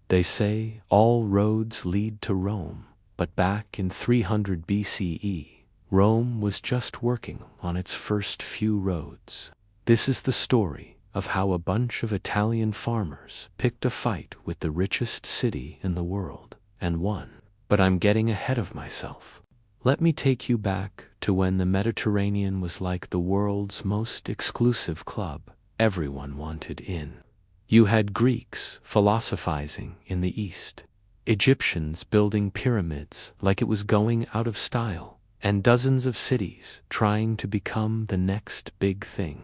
They say all roads lead to Rome, but back in 300 BCE, Rome was just working on its first few roads. This is the story of how a bunch of Italian farmers picked a fight with the richest city in the world and won. But I'm getting ahead of myself. Let me take you back to when the Mediterranean was like the world's most exclusive club. Everyone wanted in. You had Greeks philosophizing in the East, Egyptians building pyramids like it was going out of style, and dozens of cities trying to become the next big thing.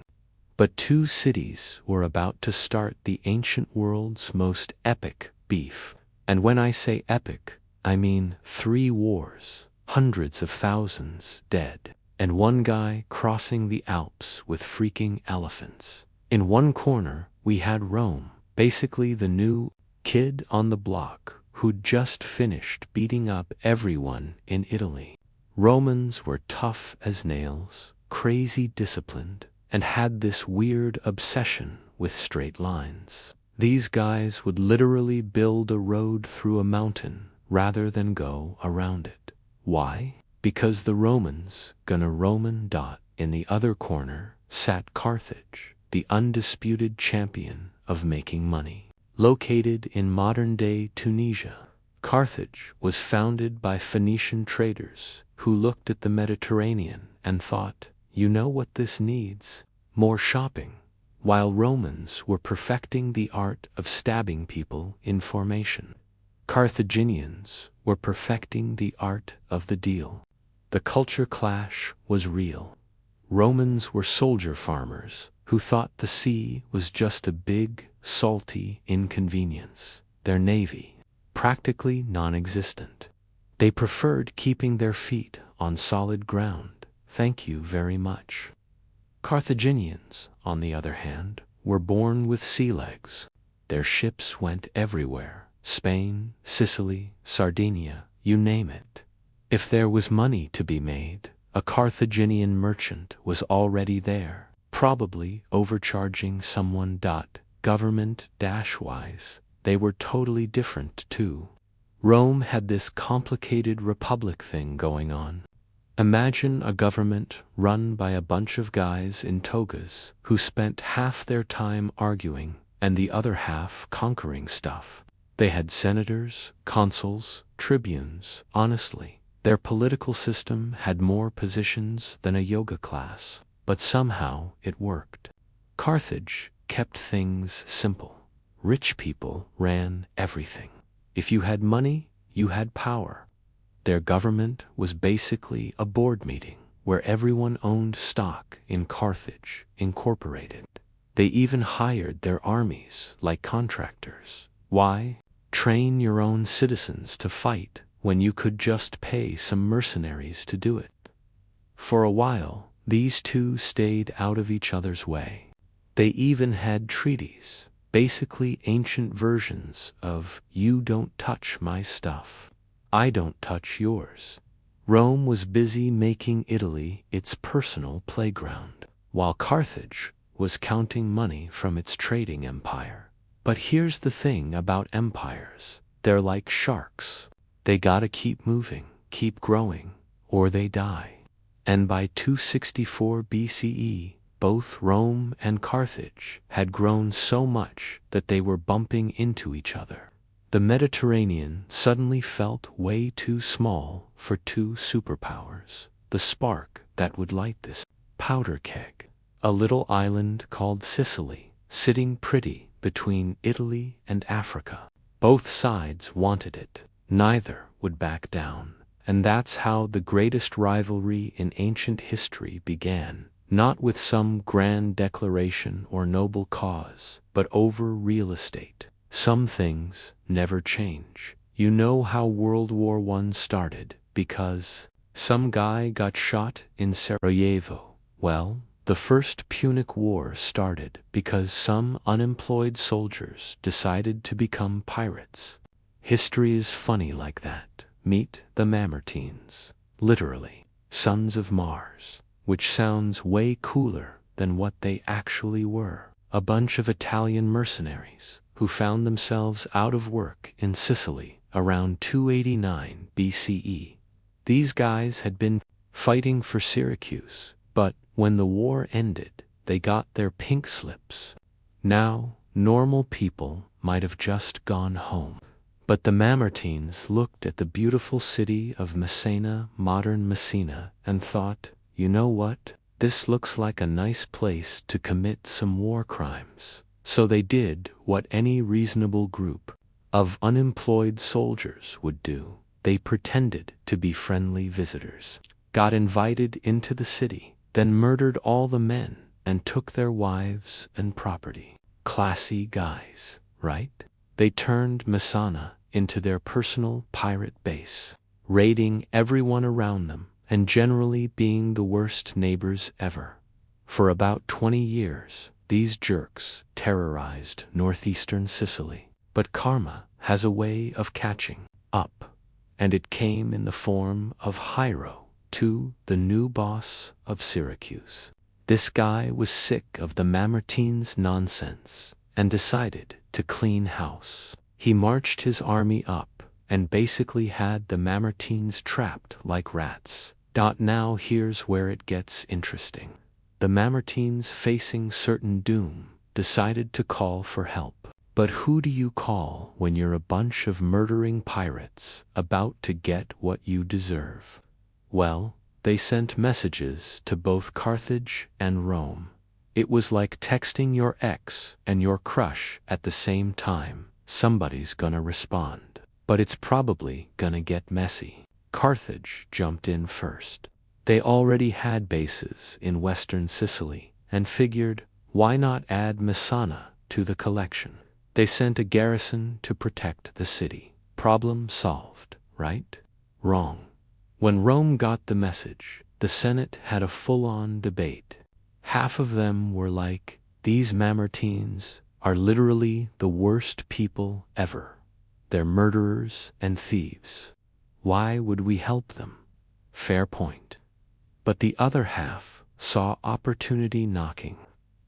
But two cities were about to start the ancient world's most epic beef. And when I say epic, I mean 3 wars, hundreds of thousands dead, and one guy crossing the Alps with freaking elephants. In one corner, we had Rome, basically the new kid on the block who'd just finished beating up everyone in Italy. Romans were tough as nails, crazy disciplined, and had this weird obsession with straight lines. These guys would literally build a road through a mountain rather than go around it. Why? Because the Romans gonna Roman. In the other corner sat Carthage, the undisputed champion of making money. Located in modern-day Tunisia, Carthage was founded by Phoenician traders who looked at the Mediterranean and thought, you know what this needs? More shopping. While Romans were perfecting the art of stabbing people in formation, Carthaginians were perfecting the art of the deal. The culture clash was real. Romans were soldier farmers who thought the sea was just a big, salty inconvenience. Their navy, practically non-existent. They preferred keeping their feet on solid ground. Thank you very much. Carthaginians, on the other hand, were born with sea legs. Their ships went everywhere. Spain, Sicily, Sardinia, you name it. If there was money to be made, a Carthaginian merchant was already there, probably overcharging someone. Government-wise, they were totally different too. Rome had this complicated republic thing going on. Imagine a government run by a bunch of guys in togas who spent half their time arguing and the other half conquering stuff. They had senators, consuls, tribunes. Honestly, their political system had more positions than a yoga class, but somehow it worked. Carthage kept things simple. Rich people ran everything. If you had money, you had power. Their government was basically a board meeting where everyone owned stock in Carthage Incorporated. They even hired their armies like contractors. Why? Train your own citizens to fight when you could just pay some mercenaries to do it. For a while, these two stayed out of each other's way. They even had treaties, basically ancient versions of "you don't touch my stuff, I don't touch yours." Rome was busy making Italy its personal playground, while Carthage was counting money from its trading empire. But here's the thing about empires. They're like sharks. They gotta keep moving, keep growing, or they die. And by 264 BCE, both Rome and Carthage had grown so much that they were bumping into each other. The Mediterranean suddenly felt way too small for two superpowers. The spark that would light this powder keg. A little island called Sicily, sitting pretty between Italy and Africa. Both sides wanted it. Neither would back down. And that's how the greatest rivalry in ancient history began. Not with some grand declaration or noble cause, but over real estate. Some things never change. You know how World War I started because some guy got shot in Sarajevo. Well, the first Punic War started because some unemployed soldiers decided to become pirates. History is funny like that. Meet the Mamertines. Literally, sons of Mars, which sounds way cooler than what they actually were. A bunch of Italian mercenaries, who found themselves out of work in Sicily around 289 BCE. These guys had been fighting for Syracuse, but when the war ended, they got their pink slips. Now, normal people might have just gone home. But the Mamertines looked at the beautiful city of Messina, modern Messina, and thought, you know what? This looks like a nice place to commit some war crimes. So they did what any reasonable group of unemployed soldiers would do. They pretended to be friendly visitors, got invited into the city, then murdered all the men and took their wives and property. Classy guys, right? They turned Messana into their personal pirate base, raiding everyone around them and generally being the worst neighbors ever. For about 20 years, these jerks terrorized northeastern Sicily. But karma has a way of catching up, and it came in the form of Hiero, the new boss of Syracuse. This guy was sick of the Mamertines' nonsense and decided to clean house. He marched his army up and basically had the Mamertines trapped like rats. Now here's where it gets interesting. The Mamertines, facing certain doom, decided to call for help. But who do you call when you're a bunch of murdering pirates about to get what you deserve? Well, they sent messages to both Carthage and Rome. It was like texting your ex and your crush at the same time. Somebody's gonna respond. But it's probably gonna get messy. Carthage jumped in first. They already had bases in western Sicily and figured, why not add Messana to the collection? They sent a garrison to protect the city. Problem solved, right? Wrong. When Rome got the message, the Senate had a full-on debate. Half of them were like, these Mamertines are literally the worst people ever. They're murderers and thieves. Why would we help them? Fair point. But the other half saw opportunity knocking.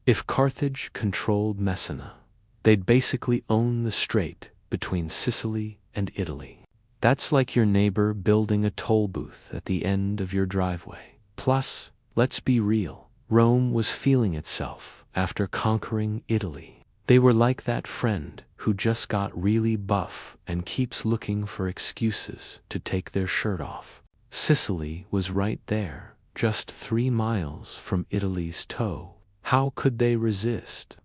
If Carthage controlled Messina, they'd basically own the strait between Sicily and Italy. That's like your neighbor building a toll booth at the end of your driveway. Plus, let's be real, Rome was feeling itself after conquering Italy. They were like that friend who just got really buff and keeps looking for excuses to take their shirt off. Sicily was right there, just 3 miles from Italy's toe. How could they resist?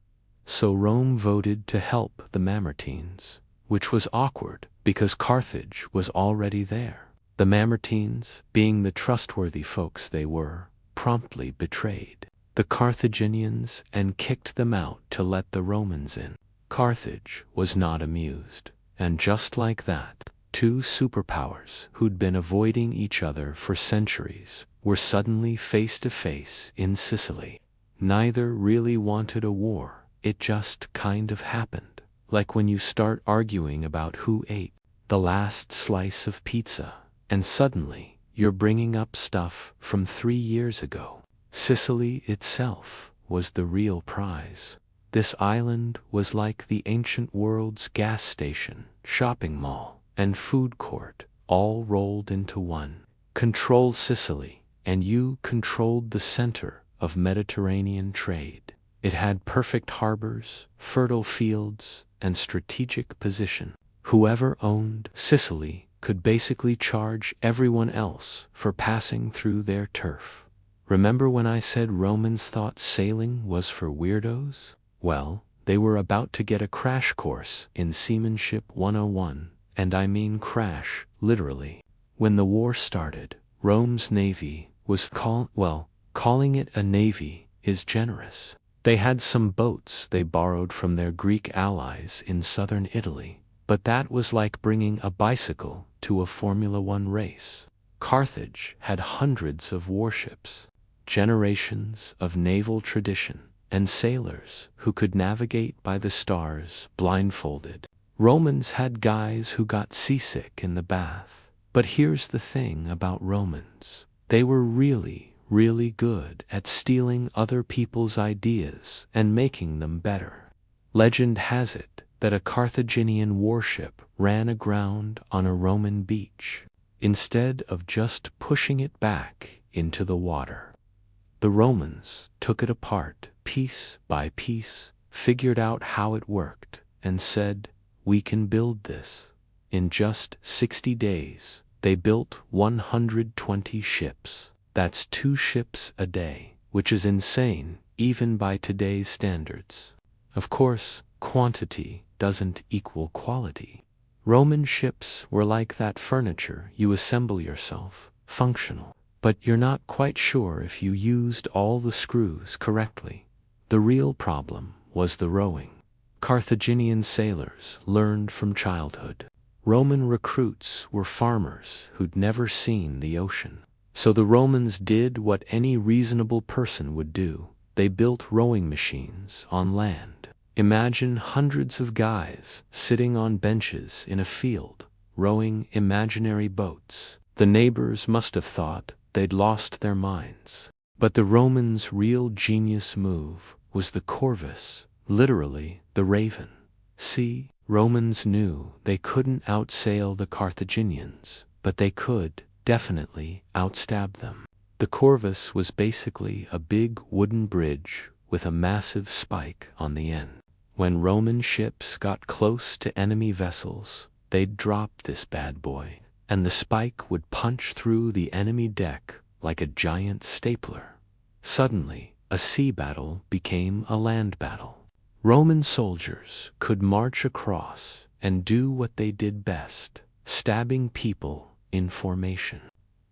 So Rome voted to help the Mamertines, which was awkward because Carthage was already there. The Mamertines, being the trustworthy folks they were, promptly betrayed the Carthaginians and kicked them out to let the Romans in. Carthage was not amused, and just like that, 2 superpowers who'd been avoiding each other for centuries were suddenly face to face in Sicily. Neither really wanted a war, it just kind of happened. Like when you start arguing about who ate the last slice of pizza, and suddenly you're bringing up stuff from 3 years ago. Sicily itself was the real prize. This island was like the ancient world's gas station, shopping mall, and food court, all rolled into one. Control Sicily, and you controlled the center of Mediterranean trade. It had perfect harbors, fertile fields, and strategic position. Whoever owned Sicily could basically charge everyone else for passing through their turf. Remember when I said Romans thought sailing was for weirdos? Well, they were about to get a crash course in Seamanship 101, and I mean crash, literally. When the war started, Rome's navy was calling it a navy is generous. They had some boats they borrowed from their Greek allies in southern Italy, but that was like bringing a bicycle to a Formula One race. Carthage had hundreds of warships, generations of naval tradition, and sailors who could navigate by the stars blindfolded. Romans had guys who got seasick in the bath. But here's the thing about Romans. They were really good at stealing other people's ideas and making them better. Legend has it that a Carthaginian warship ran aground on a Roman beach, instead of just pushing it back into the water. The Romans took it apart piece by piece, figured out how it worked, and said, "We can build this." In just 60 days, they built 120 ships. That's 2 ships a day, which is insane even by today's standards. Of course, quantity doesn't equal quality. Roman ships were like that furniture you assemble yourself, functional, but you're not quite sure if you used all the screws correctly. The real problem was the rowing. Carthaginian sailors learned from childhood. Roman recruits were farmers who'd never seen the ocean. So the Romans did what any reasonable person would do. They built rowing machines on land. Imagine hundreds of guys sitting on benches in a field, rowing imaginary boats. The neighbors must have thought they'd lost their minds. But the Romans' real genius move was the corvus, literally the raven. See, Romans knew they couldn't outsail the Carthaginians, but they could definitely outstab them. The corvus was basically a big wooden bridge with a massive spike on the end. When Roman ships got close to enemy vessels, they'd drop this bad boy, and the spike would punch through the enemy deck like a giant stapler. Suddenly, a sea battle became a land battle. Roman soldiers could march across and do what they did best, stabbing people in formation.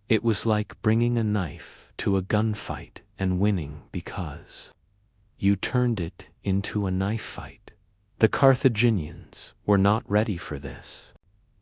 It was like bringing a knife to a gunfight and winning because you turned it into a knife fight. The Carthaginians were not ready for this.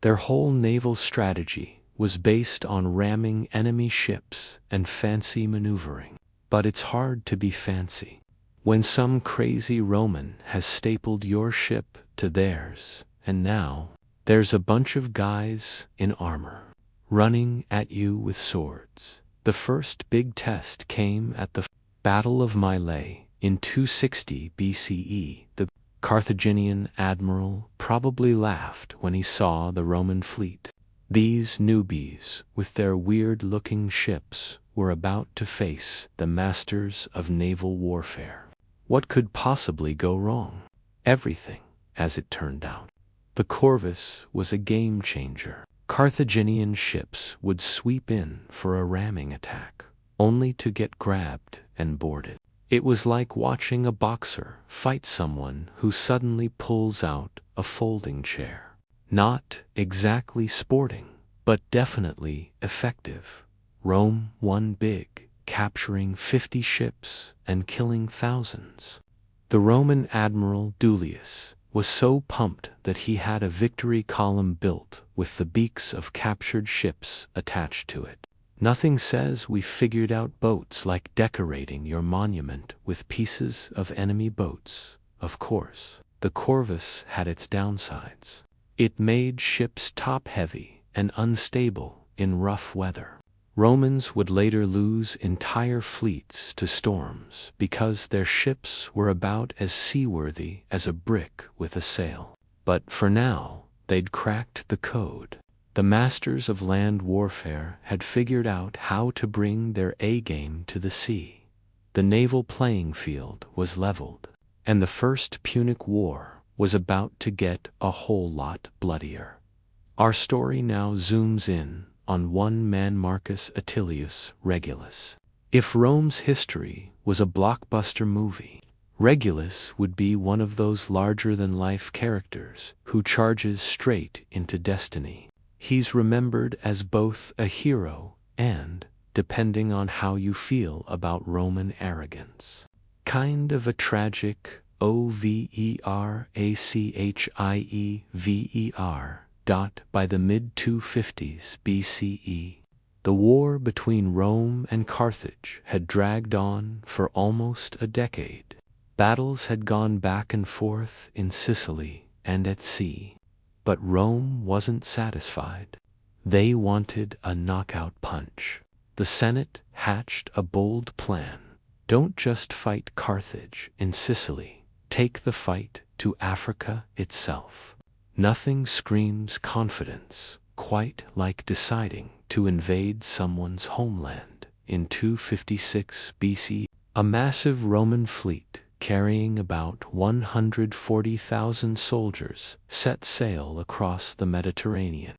Their whole naval strategy was based on ramming enemy ships and fancy maneuvering. But it's hard to be fancy when some crazy Roman has stapled your ship to theirs, and now there's a bunch of guys in armor running at you with swords. The first big test came at the Battle of Mylae in 260 BCE. The Carthaginian admiral probably laughed when he saw the Roman fleet. These newbies, with their weird-looking ships, were about to face the masters of naval warfare. What could possibly go wrong? Everything, as it turned out. The corvus was a game changer. Carthaginian ships would sweep in for a ramming attack, only to get grabbed and boarded. It was like watching a boxer fight someone who suddenly pulls out a folding chair. Not exactly sporting, but definitely effective. Rome won big, capturing 50 ships and killing thousands. The Roman admiral Duilius was so pumped that he had a victory column built with the beaks of captured ships attached to it. Nothing says we figured out boats like decorating your monument with pieces of enemy boats. Of course, the corvus had its downsides. It made ships top-heavy and unstable in rough weather. Romans would later lose entire fleets to storms because their ships were about as seaworthy as a brick with a sail. But for now, they'd cracked the code. The masters of land warfare had figured out how to bring their A-game to the sea. The naval playing field was leveled, and the First Punic War was about to get a whole lot bloodier. Our story now zooms in on one man, Marcus Atilius Regulus. If Rome's history was a blockbuster movie, Regulus would be one of those larger-than-life characters who charges straight into destiny. He's remembered as both a hero and, depending on how you feel about Roman arrogance, kind of a tragic overachiever. By the mid-250s BCE, the war between Rome and Carthage had dragged on for almost a decade. Battles had gone back and forth in Sicily and at sea. But Rome wasn't satisfied. They wanted a knockout punch. The Senate hatched a bold plan. Don't just fight Carthage in Sicily. Take the fight to Africa itself. Nothing screams confidence quite like deciding to invade someone's homeland. In 256 BC, a massive Roman fleet carrying about 140,000 soldiers set sail across the Mediterranean.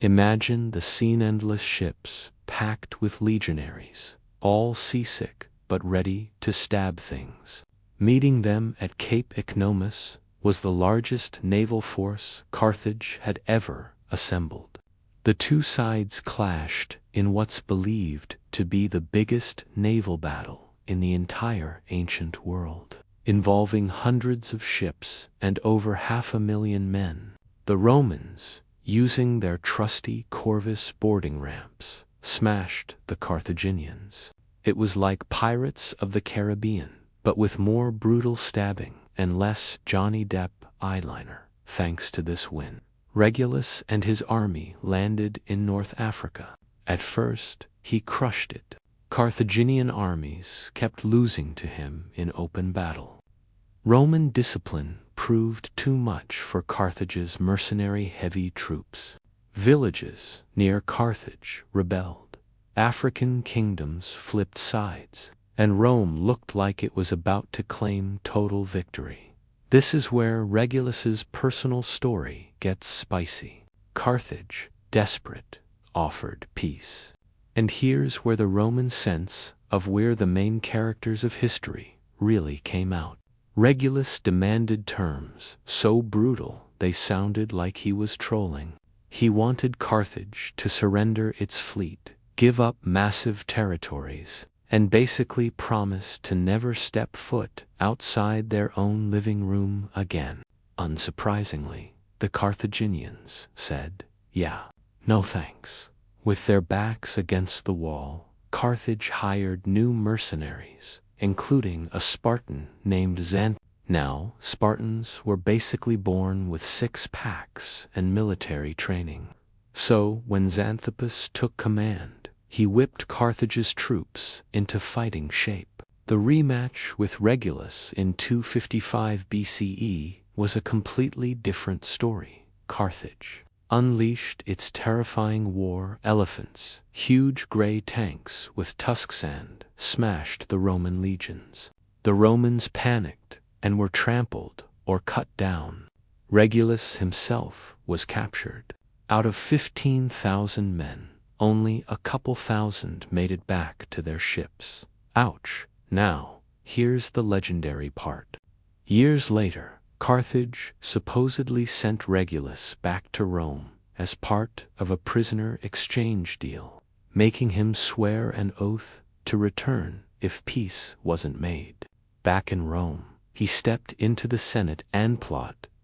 Imagine the scene: endless ships packed with legionaries, all seasick but ready to stab things. Meeting them at Cape Icnomus was the largest naval force Carthage had ever assembled. The two sides clashed in what's believed to be the biggest naval battle in the entire ancient world, involving hundreds of ships and over 500,000 men. The Romans, using their trusty Corvus boarding ramps, smashed the Carthaginians. It was like Pirates of the Caribbean, but with more brutal stabbing and less Johnny Depp eyeliner. Thanks to this win, Regulus and his army landed in North Africa. At first, he crushed it. Carthaginian armies kept losing to him in open battle. Roman discipline proved too much for Carthage's mercenary-heavy troops. Villages near Carthage rebelled. African kingdoms flipped sides, and Rome looked like it was about to claim total victory. This is where Regulus's personal story gets spicy. Carthage, desperate, offered peace. And here's where the Roman sense of we're the main characters of history really came out. Regulus demanded terms so brutal they sounded like he was trolling. He wanted Carthage to surrender its fleet, give up massive territories, and basically promise to never step foot outside their own living room again. Unsurprisingly, the Carthaginians said, "Yeah, no thanks." With their backs against the wall, Carthage hired new mercenaries, including a Spartan named Xanthipus. Now, Spartans were basically born with six-packs and military training. So, when Xanthippus took command, he whipped Carthage's troops into fighting shape. The rematch with Regulus in 255 BCE was a completely different story. Carthage unleashed its terrifying war elephants. Huge gray tanks with tusk sand smashed the Roman legions. The Romans panicked and were trampled or cut down. Regulus himself was captured. Out of 15,000 men, only a couple thousand made it back to their ships. Ouch. Now, here's the legendary part. Years later, Carthage supposedly sent Regulus back to Rome as part of a prisoner exchange deal, making him swear an oath to return if peace wasn't made. Back in Rome, he stepped into the Senate and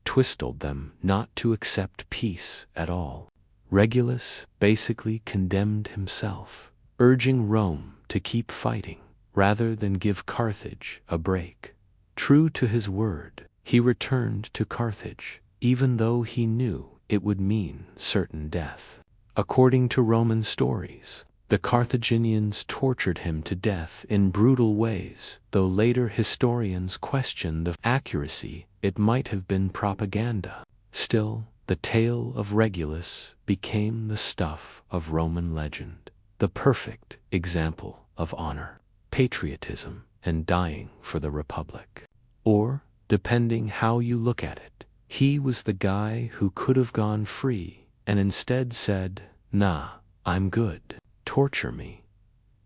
twisted them not to accept peace at all. Regulus basically condemned himself, urging Rome to keep fighting rather than give Carthage a break. True to his word, he returned to Carthage, even though he knew it would mean certain death. According to Roman stories, the Carthaginians tortured him to death in brutal ways, though later historians question the accuracy. It might have been propaganda. Still, the tale of Regulus became the stuff of Roman legend, the perfect example of honor, patriotism, and dying for the Republic. Or, depending how you look at it, he was the guy who could have gone free and instead said, "Nah, I'm good. Torture me."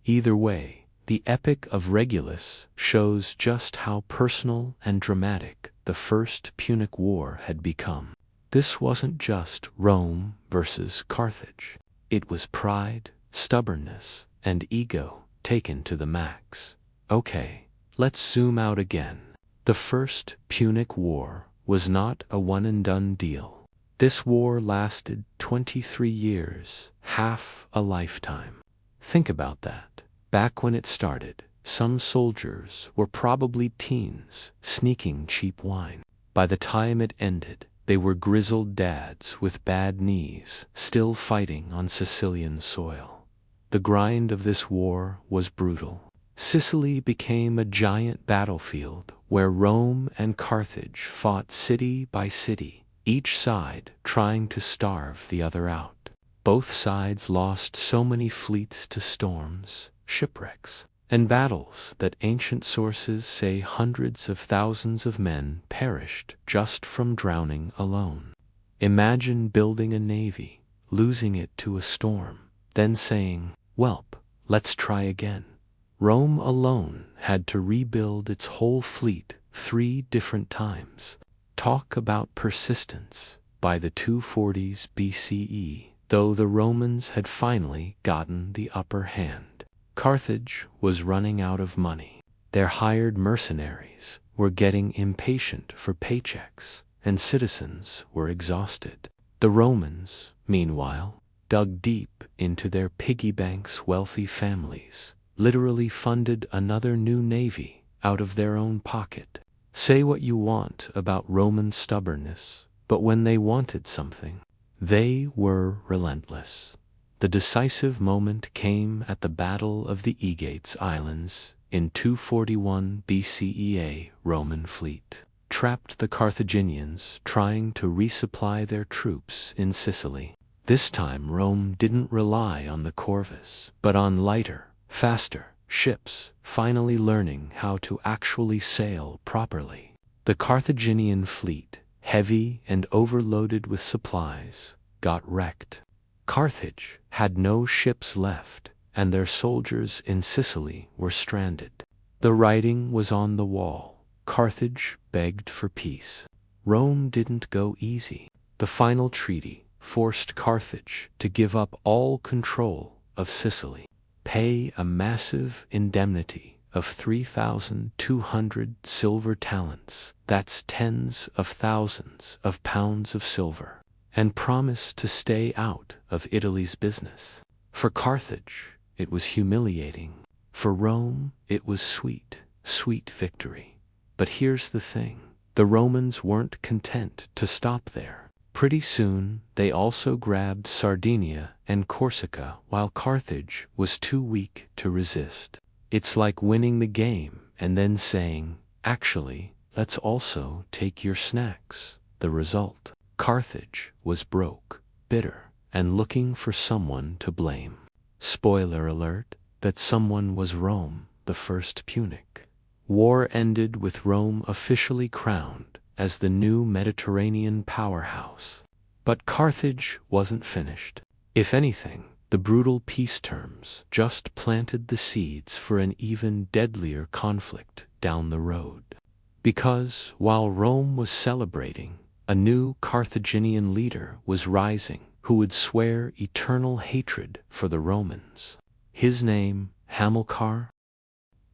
Either way, the epic of Regulus shows just how personal and dramatic the First Punic War had become. This wasn't just Rome versus Carthage. It was pride, stubbornness, and ego taken to the max. Okay, let's zoom out again. The First Punic War was not a one-and-done deal. This war lasted 23 years, half a lifetime. Think about that. Back when it started, some soldiers were probably teens, sneaking cheap wine. By the time it ended, they were grizzled dads with bad knees, still fighting on Sicilian soil. The grind of this war was brutal. Sicily became a giant battlefield where Rome and Carthage fought city by city, each side trying to starve the other out. Both sides lost so many fleets to storms, shipwrecks, and battles that ancient sources say hundreds of thousands of men perished just from drowning alone. Imagine building a navy, losing it to a storm, then saying, "Welp, let's try again." Rome alone had to rebuild its whole fleet 3 different times. Talk about persistence. By the 240s BCE, though the Romans had finally gotten the upper hand, Carthage was running out of money. Their hired mercenaries were getting impatient for paychecks, and citizens were exhausted. The Romans, meanwhile, dug deep into their piggy banks. Wealthy families literally funded another new navy out of their own pocket. Say what you want about Roman stubbornness, but when they wanted something, they were relentless. The decisive moment came at the Battle of the Aegates Islands in 241 BCE. A Roman fleet trapped the Carthaginians trying to resupply their troops in Sicily. This time Rome didn't rely on the corvus, but on lighter, faster ships, finally learning how to actually sail properly. The Carthaginian fleet, heavy and overloaded with supplies, got wrecked. Carthage had no ships left, and their soldiers in Sicily were stranded. The writing was on the wall. Carthage begged for peace. Rome didn't go easy. The final treaty forced Carthage to give up all control of Sicily, pay a massive indemnity of 3,200 silver talents, that's tens of thousands of pounds of silver, and promise to stay out of Italy's business. For Carthage, it was humiliating. For Rome, it was sweet, sweet victory. But here's the thing. The Romans weren't content to stop there. Pretty soon, they also grabbed Sardinia and Corsica while Carthage was too weak to resist. It's like winning the game and then saying, "Actually, let's also take your snacks." The result: Carthage was broke, bitter, and looking for someone to blame. Spoiler alert, that someone was Rome, the First Punic War ended with Rome officially crowned as the new Mediterranean powerhouse. But Carthage wasn't finished. If anything, the brutal peace terms just planted the seeds for an even deadlier conflict down the road. Because while Rome was celebrating, a new Carthaginian leader was rising who would swear eternal hatred for the Romans. His name, Hamilcar.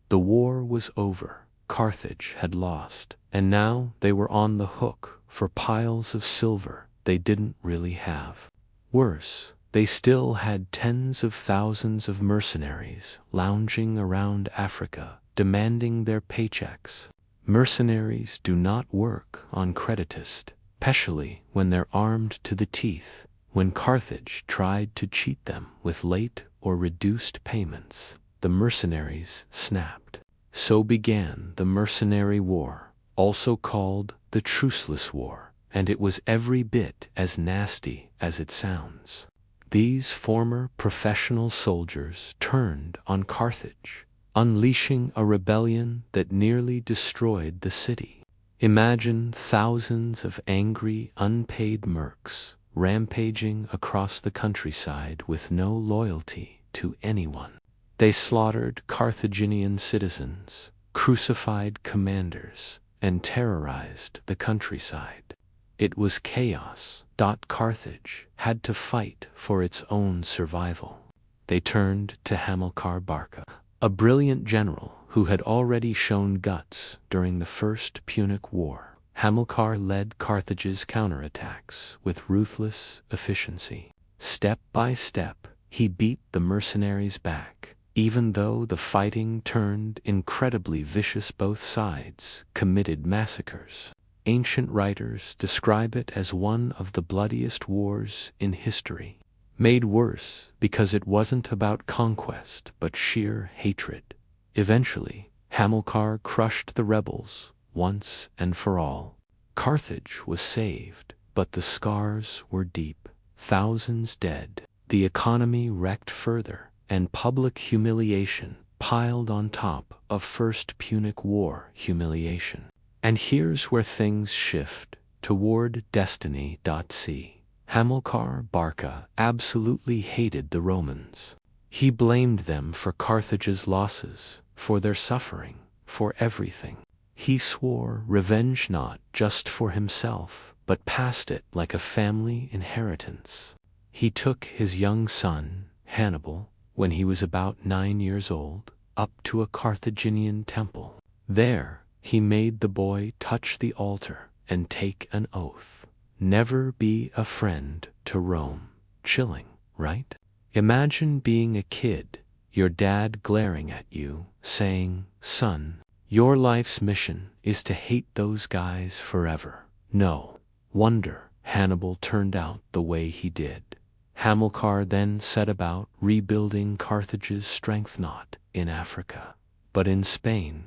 The war was over. Carthage had lost, and now they were on the hook for piles of silver they didn't really have. Worse, they still had tens of thousands of mercenaries lounging around Africa, demanding their paychecks. Mercenaries do not work on creditist, especially when they're armed to the teeth. When Carthage tried to cheat them with late or reduced payments, the mercenaries snapped. So began the Mercenary War, also called the Truceless War, and it was every bit as nasty as it sounds. These former professional soldiers turned on Carthage, unleashing a rebellion that nearly destroyed the city. Imagine thousands of angry, unpaid mercs rampaging across the countryside with no loyalty to anyone. They slaughtered Carthaginian citizens, crucified commanders, and terrorized the countryside. It was chaos. Carthage had to fight for its own survival. They turned to Hamilcar Barca, a brilliant general who had already shown guts during the First Punic War. Hamilcar led Carthage's counterattacks with ruthless efficiency. Step by step, he beat the mercenaries back. Even though the fighting turned incredibly vicious, both sides committed massacres. Ancient writers describe it as one of the bloodiest wars in history, made worse because it wasn't about conquest but sheer hatred. Eventually, Hamilcar crushed the rebels once and for all. Carthage was saved, but the scars were deep. Thousands dead, the economy wrecked further, and public humiliation piled on top of First Punic War humiliation. And here's where things shift toward destiny. Hamilcar Barca absolutely hated the Romans. He blamed them for Carthage's losses, for their suffering, for everything. He swore revenge not just for himself, but passed it like a family inheritance. He took his young son, Hannibal, when he was about 9 years old, up to a Carthaginian temple. There, he made the boy touch the altar and take an oath. Never be a friend to Rome. Chilling, right? Imagine being a kid, your dad glaring at you, saying, "Son, your life's mission is to hate those guys forever." No wonder Hannibal turned out the way he did. Hamilcar then set about rebuilding Carthage's strength not in Africa, but in Spain.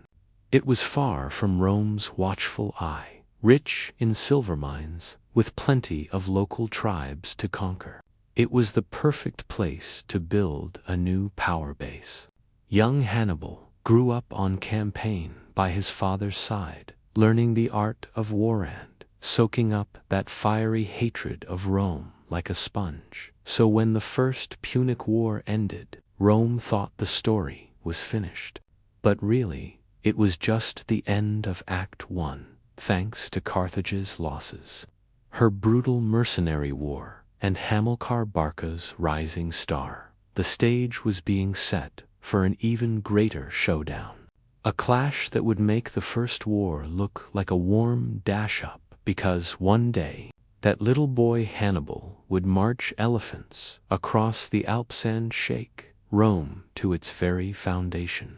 It was far from Rome's watchful eye, rich in silver mines, with plenty of local tribes to conquer. It was the perfect place to build a new power base. Young Hannibal grew up on campaign by his father's side, learning the art of war and soaking up that fiery hatred of Rome like a sponge. So when the First Punic War ended, Rome thought the story was finished. But really, it was just the end of Act 1, thanks to Carthage's losses, her brutal mercenary war, and Hamilcar Barca's rising star. The stage was being set for an even greater showdown. A clash that would make the First War look like a warm dash-up, because one day, that little boy Hannibal would march elephants across the Alps and shake Rome to its very foundation.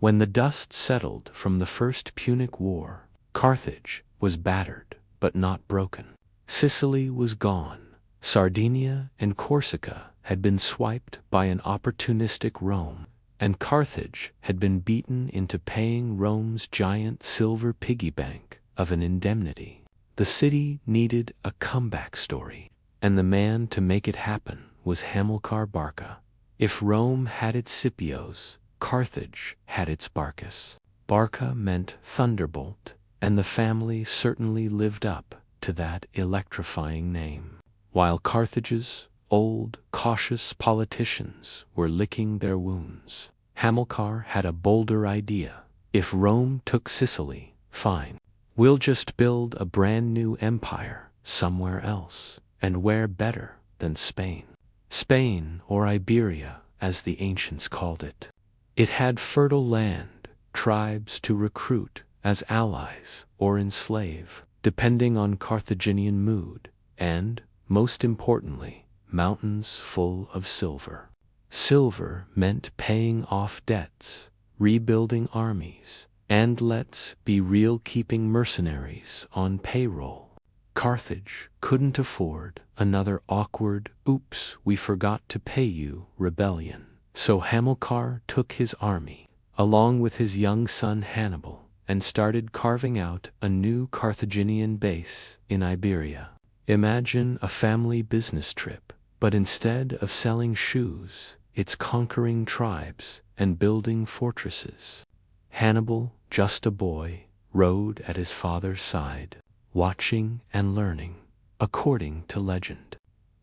When the dust settled from the First Punic War, Carthage was battered but not broken. Sicily was gone. Sardinia and Corsica had been swiped by an opportunistic Rome, and Carthage had been beaten into paying Rome's giant silver piggy bank of an indemnity. The city needed a comeback story, and the man to make it happen was Hamilcar Barca. If Rome had its Scipios, Carthage had its Barcas. Barca meant thunderbolt, and the family certainly lived up to that electrifying name. While Carthage's old, cautious politicians were licking their wounds, Hamilcar had a bolder idea. If Rome took Sicily, fine. We'll just build a brand new empire somewhere else, and where better than Spain? Spain, or Iberia, as the ancients called it. It had fertile land, tribes to recruit as allies or enslave, depending on Carthaginian mood, and, most importantly, mountains full of silver. Silver meant paying off debts, rebuilding armies, and let's be real, keeping mercenaries on payroll. Carthage couldn't afford another awkward, "oops, we forgot to pay you" rebellion. So Hamilcar took his army, along with his young son Hannibal, and started carving out a new Carthaginian base in Iberia. Imagine a family business trip, but instead of selling shoes, it's conquering tribes and building fortresses. Hannibal, just a boy, rode at his father's side, watching and learning, according to legend.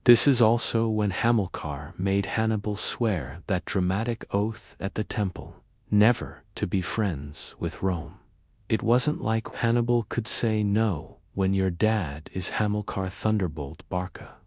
This is also when Hamilcar made Hannibal swear that dramatic oath at the temple, never to be friends with Rome. It wasn't like Hannibal could say no when your dad is Hamilcar Thunderbolt Barca.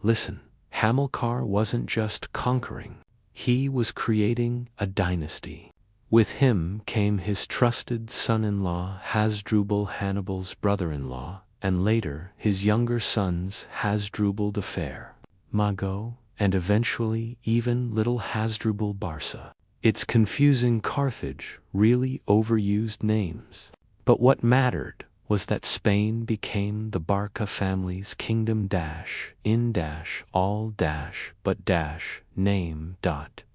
Listen, Hamilcar wasn't just conquering, he was creating a dynasty. With him came his trusted son-in-law Hasdrubal, Hannibal's brother-in-law, and later his younger sons Hasdrubal the Fair, Mago, and eventually even little Hasdrubal Barca. It's confusing. Carthage really overused names. But what mattered was that Spain became the Barca family's kingdom all but name.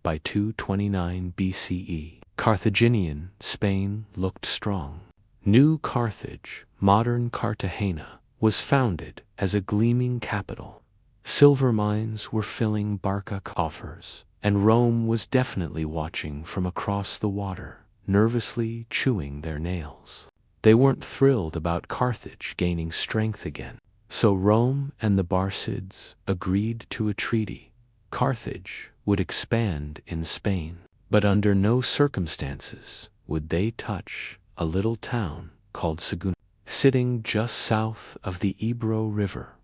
By 229 BCE. Carthaginian Spain looked strong. New Carthage, modern Cartagena, was founded as a gleaming capital. Silver mines were filling barca coffers, and Rome was definitely watching from across the water, nervously chewing their nails. They weren't thrilled about Carthage gaining strength again. So Rome and the Barcids agreed to a treaty. Carthage would expand in Spain, but under no circumstances would they touch a little town called Saguntum, sitting just south of the Ebro River.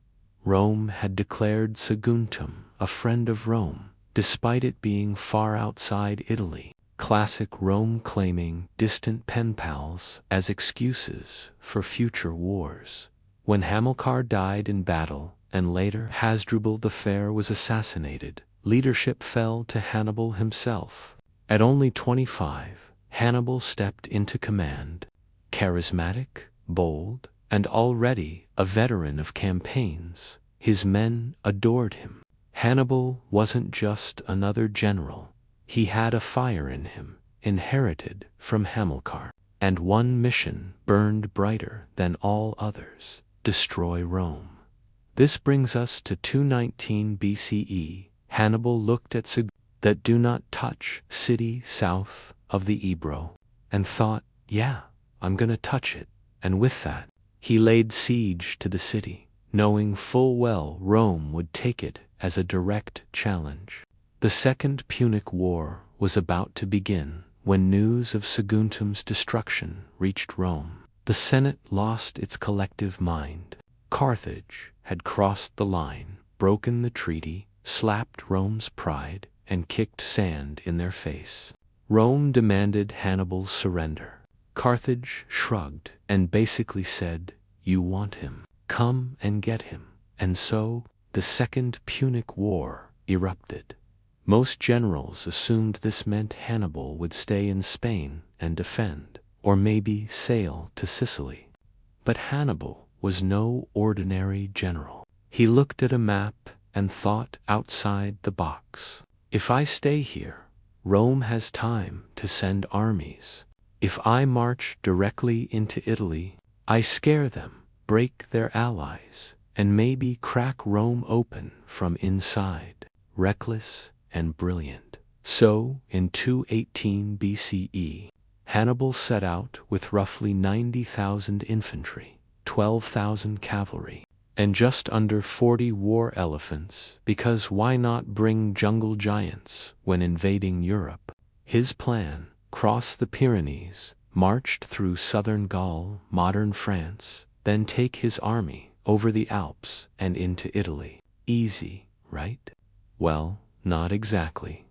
Rome had declared Saguntum a friend of Rome, despite it being far outside Italy. Classic Rome claiming distant pen pals as excuses for future wars. When Hamilcar died in battle, and later Hasdrubal the Fair was assassinated, leadership fell to Hannibal himself. At only 25, Hannibal stepped into command. Charismatic, bold, and already a veteran of campaigns, his men adored him. Hannibal wasn't just another general. He had a fire in him, inherited from Hamilcar, and one mission burned brighter than all others: destroy Rome. This brings us to 219 BCE. Hannibal looked at Saguntum, that do not touch city south of the Ebro, and thought, yeah, I'm gonna touch it. And with that, he laid siege to the city, knowing full well Rome would take it as a direct challenge. The Second Punic War was about to begin when news of Saguntum's destruction reached Rome. The Senate lost its collective mind. Carthage had crossed the line, broken the treaty, slapped Rome's pride, and kicked sand in their face. Rome demanded Hannibal's surrender. Carthage shrugged and basically said, "You want him. Come and get him." And so, the Second Punic War erupted. Most generals assumed this meant Hannibal would stay in Spain and defend, or maybe sail to Sicily. But Hannibal was no ordinary general. He looked at a map and thought outside the box. If I stay here, Rome has time to send armies. If I march directly into Italy, I scare them, break their allies, and maybe crack Rome open from inside. Reckless and brilliant. So, in 218 BCE, Hannibal set out with roughly 90,000 infantry, 12,000 cavalry, and just under 40 war elephants, because why not bring jungle giants when invading Europe? His plan: cross the Pyrenees, marched through southern Gaul, modern France, then take his army over the Alps and into Italy. Easy, right? Well, not exactly.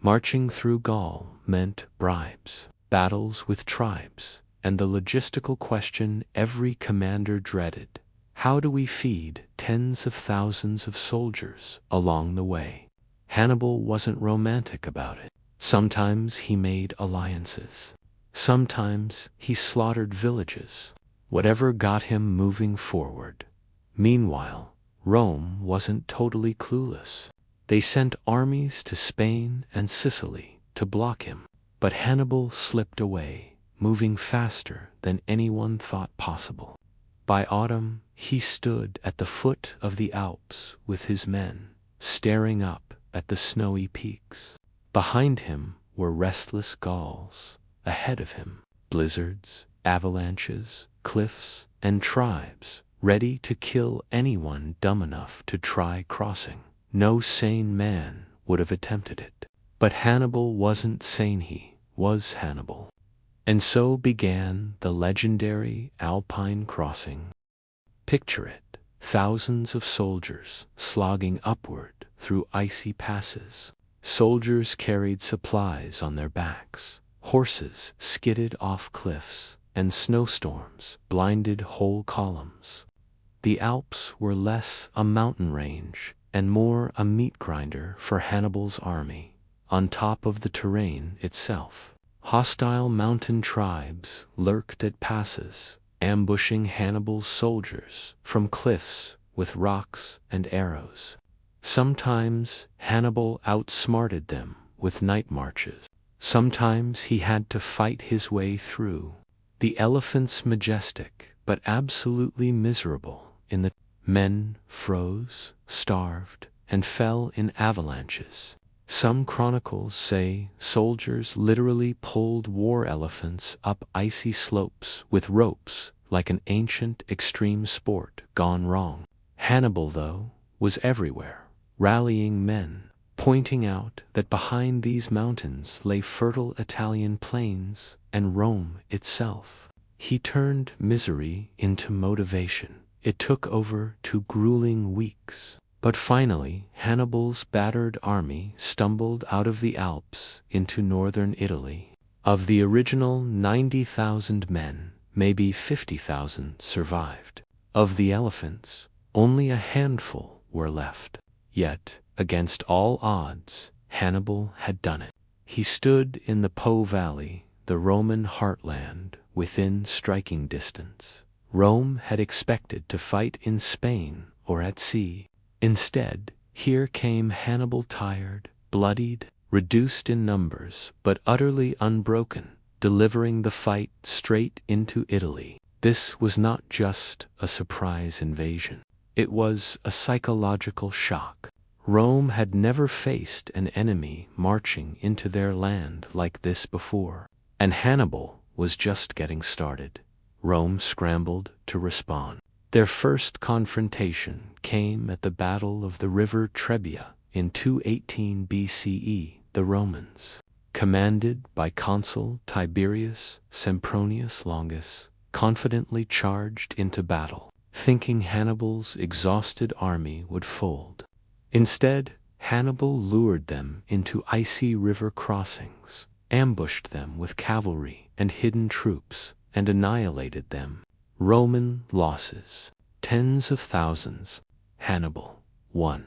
Marching through Gaul meant bribes, battles with tribes, and the logistical question every commander dreaded: how do we feed tens of thousands of soldiers along the way? Hannibal wasn't romantic about it. Sometimes he made alliances. Sometimes he slaughtered villages. Whatever got him moving forward. Meanwhile, Rome wasn't totally clueless. They sent armies to Spain and Sicily to block him. But Hannibal slipped away, moving faster than anyone thought possible. By autumn, he stood at the foot of the Alps with his men, staring up at the snowy peaks. Behind him were restless Gauls. Ahead of him, blizzards, avalanches, cliffs, and tribes ready to kill anyone dumb enough to try crossing. No sane man would have attempted it. But Hannibal wasn't sane, he was Hannibal. And so began the legendary Alpine crossing. Picture it, thousands of soldiers slogging upward through icy passes. Soldiers carried supplies on their backs, horses skidded off cliffs, and snowstorms blinded whole columns. The Alps were less a mountain range and more a meat grinder for Hannibal's army. On top of the terrain itself, hostile mountain tribes lurked at passes, ambushing Hannibal's soldiers from cliffs with rocks and arrows. Sometimes Hannibal outsmarted them with night marches. Sometimes he had to fight his way through. The elephants majestic, but absolutely miserable in the men froze, starved, and fell in avalanches. Some chronicles say soldiers literally pulled war elephants up icy slopes with ropes like an ancient extreme sport gone wrong. Hannibal, though, was everywhere, rallying men, pointing out that behind these mountains lay fertile Italian plains and Rome itself. He turned misery into motivation. It took over 2 grueling weeks. But finally, Hannibal's battered army stumbled out of the Alps into northern Italy. Of the original 90,000 men, maybe 50,000 survived. Of the elephants, only a handful were left. Yet, against all odds, Hannibal had done it. He stood in the Po Valley, the Roman heartland, within striking distance. Rome had expected to fight in Spain or at sea. Instead, here came Hannibal, tired, bloodied, reduced in numbers, but utterly unbroken, delivering the fight straight into Italy. This was not just a surprise invasion. It was a psychological shock. Rome had never faced an enemy marching into their land like this before, and Hannibal was just getting started. Rome scrambled to respond. Their first confrontation came at the Battle of the River Trebia in 218 BCE. The Romans, commanded by Consul Tiberius Sempronius Longus, confidently charged into battle, thinking Hannibal's exhausted army would fold. Instead, Hannibal lured them into icy river crossings, ambushed them with cavalry and hidden troops, and annihilated them. Roman losses: tens of thousands. Hannibal 1,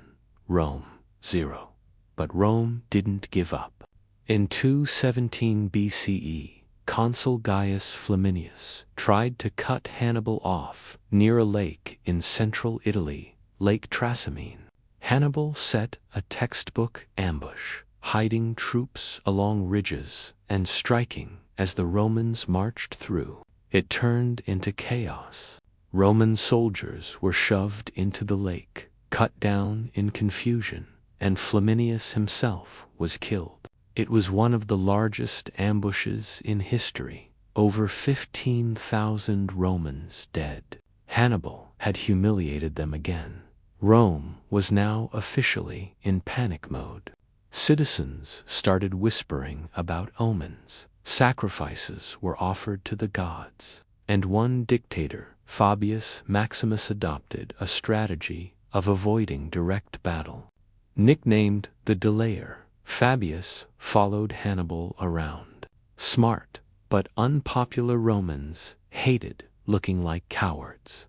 Rome 0. But Rome didn't give up. In 217 BCE, Consul Gaius Flaminius tried to cut Hannibal off near a lake in central Italy, Lake Trasimene. Hannibal set a textbook ambush, hiding troops along ridges and striking as the Romans marched through. It turned into chaos. Roman soldiers were shoved into the lake, cut down in confusion, and Flaminius himself was killed. It was one of the largest ambushes in history. Over 15,000 Romans dead. Hannibal had humiliated them again. Rome was now officially in panic mode. Citizens started whispering about omens. Sacrifices were offered to the gods. And one dictator, Fabius Maximus, adopted a strategy of avoiding direct battle. Nicknamed the Delayer, Fabius followed Hannibal around. Smart but unpopular Romans hated looking like cowards.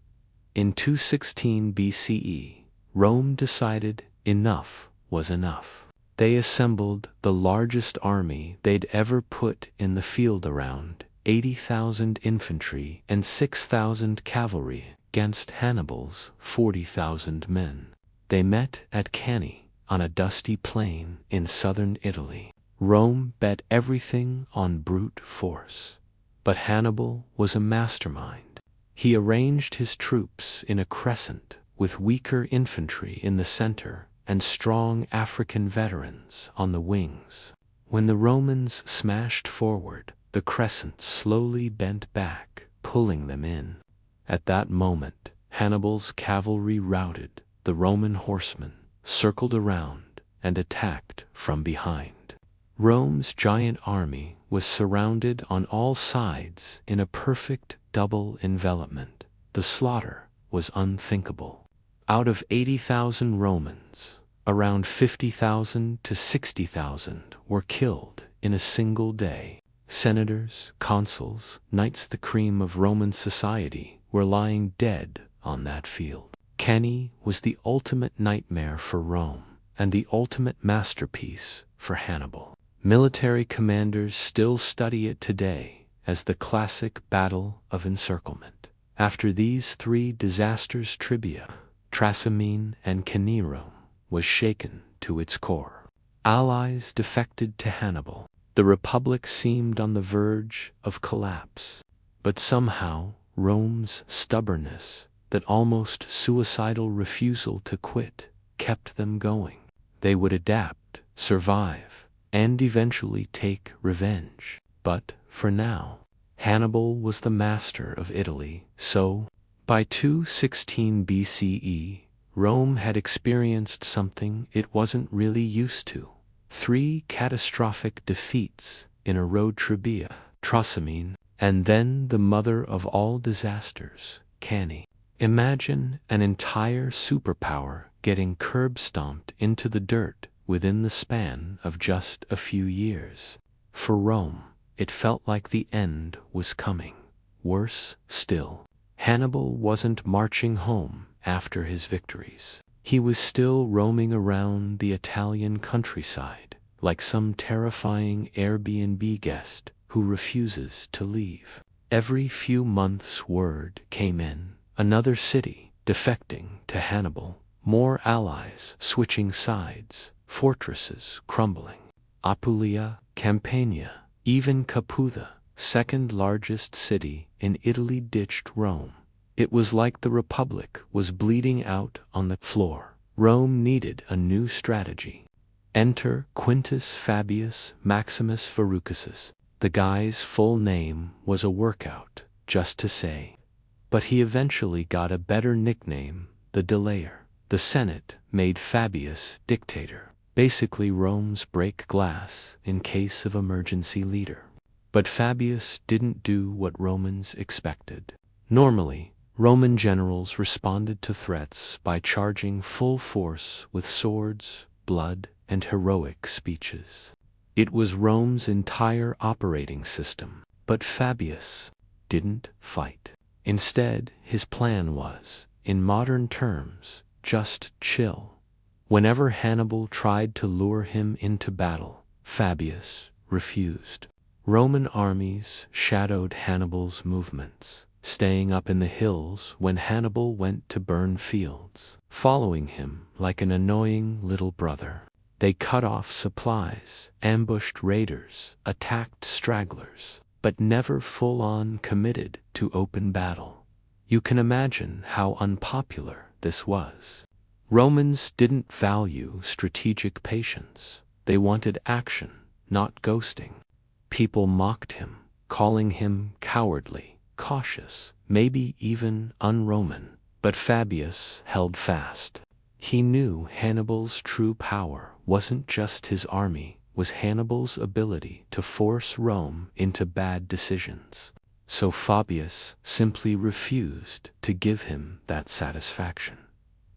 In 216 BCE, Rome decided enough was enough. They assembled the largest army they'd ever put in the field, around 80,000 infantry and 6,000 cavalry against Hannibal's 40,000 men. They met at Cannae, on a dusty plain in southern Italy. Rome bet everything on brute force. But Hannibal was a mastermind. He arranged his troops in a crescent, with weaker infantry in the center and strong African veterans on the wings. When the Romans smashed forward, the crescent slowly bent back, pulling them in. At that moment, Hannibal's cavalry routed. The Roman horsemen circled around and attacked from behind. Rome's giant army was surrounded on all sides in a perfect double envelopment. The slaughter was unthinkable. Out of 80,000 Romans, around 50,000 to 60,000 were killed in a single day. Senators, consuls, knights, the cream of Roman society, were lying dead on that field. Cannae was the ultimate nightmare for Rome, and the ultimate masterpiece for Hannibal. Military commanders still study it today as the classic Battle of Encirclement. After these 3 disasters, Trebia, Trasimene, and Cannae, Rome was shaken to its core. Allies defected to Hannibal. The Republic seemed on the verge of collapse. But somehow, Rome's stubbornness, that almost suicidal refusal to quit, kept them going. They would adapt, survive, and eventually take revenge. But, for now, Hannibal was the master of Italy, so, by 216 BCE, Rome had experienced something it wasn't really used to. 3 catastrophic defeats in a road trivia, Trasimene, and then the mother of all disasters, Cannae. Imagine an entire superpower getting curb-stomped into the dirt within the span of just a few years. For Rome, it felt like the end was coming. Worse still, Hannibal wasn't marching home after his victories. He was still roaming around the Italian countryside, like some terrifying Airbnb guest who refuses to leave. Every few months word came in, another city defecting to Hannibal, more allies switching sides, fortresses crumbling. Apulia, Campania, even Capua, second largest city in Italy, ditched Rome. It was like the Republic was bleeding out on the floor. Rome needed a new strategy. Enter Quintus Fabius Maximus Verrucus. The guy's full name was a workout, just to say. But he eventually got a better nickname, the Delayer. The Senate made Fabius dictator, basically Rome's break glass in case of emergency leader. But Fabius didn't do what Romans expected. Normally, Roman generals responded to threats by charging full force with swords, blood, and heroic speeches. It was Rome's entire operating system. But Fabius didn't fight. Instead, his plan was, in modern terms, just chill. Whenever Hannibal tried to lure him into battle, Fabius refused. Roman armies shadowed Hannibal's movements, staying up in the hills when Hannibal went to burn fields, following him like an annoying little brother. They cut off supplies, ambushed raiders, attacked stragglers, but never full-on committed to open battle. You can imagine how unpopular this was. Romans didn't value strategic patience. They wanted action, not ghosting. People mocked him, calling him cowardly, cautious, maybe even un-Roman. But Fabius held fast. He knew Hannibal's true power wasn't just his army, was Hannibal's ability to force Rome into bad decisions. So Fabius simply refused to give him that satisfaction.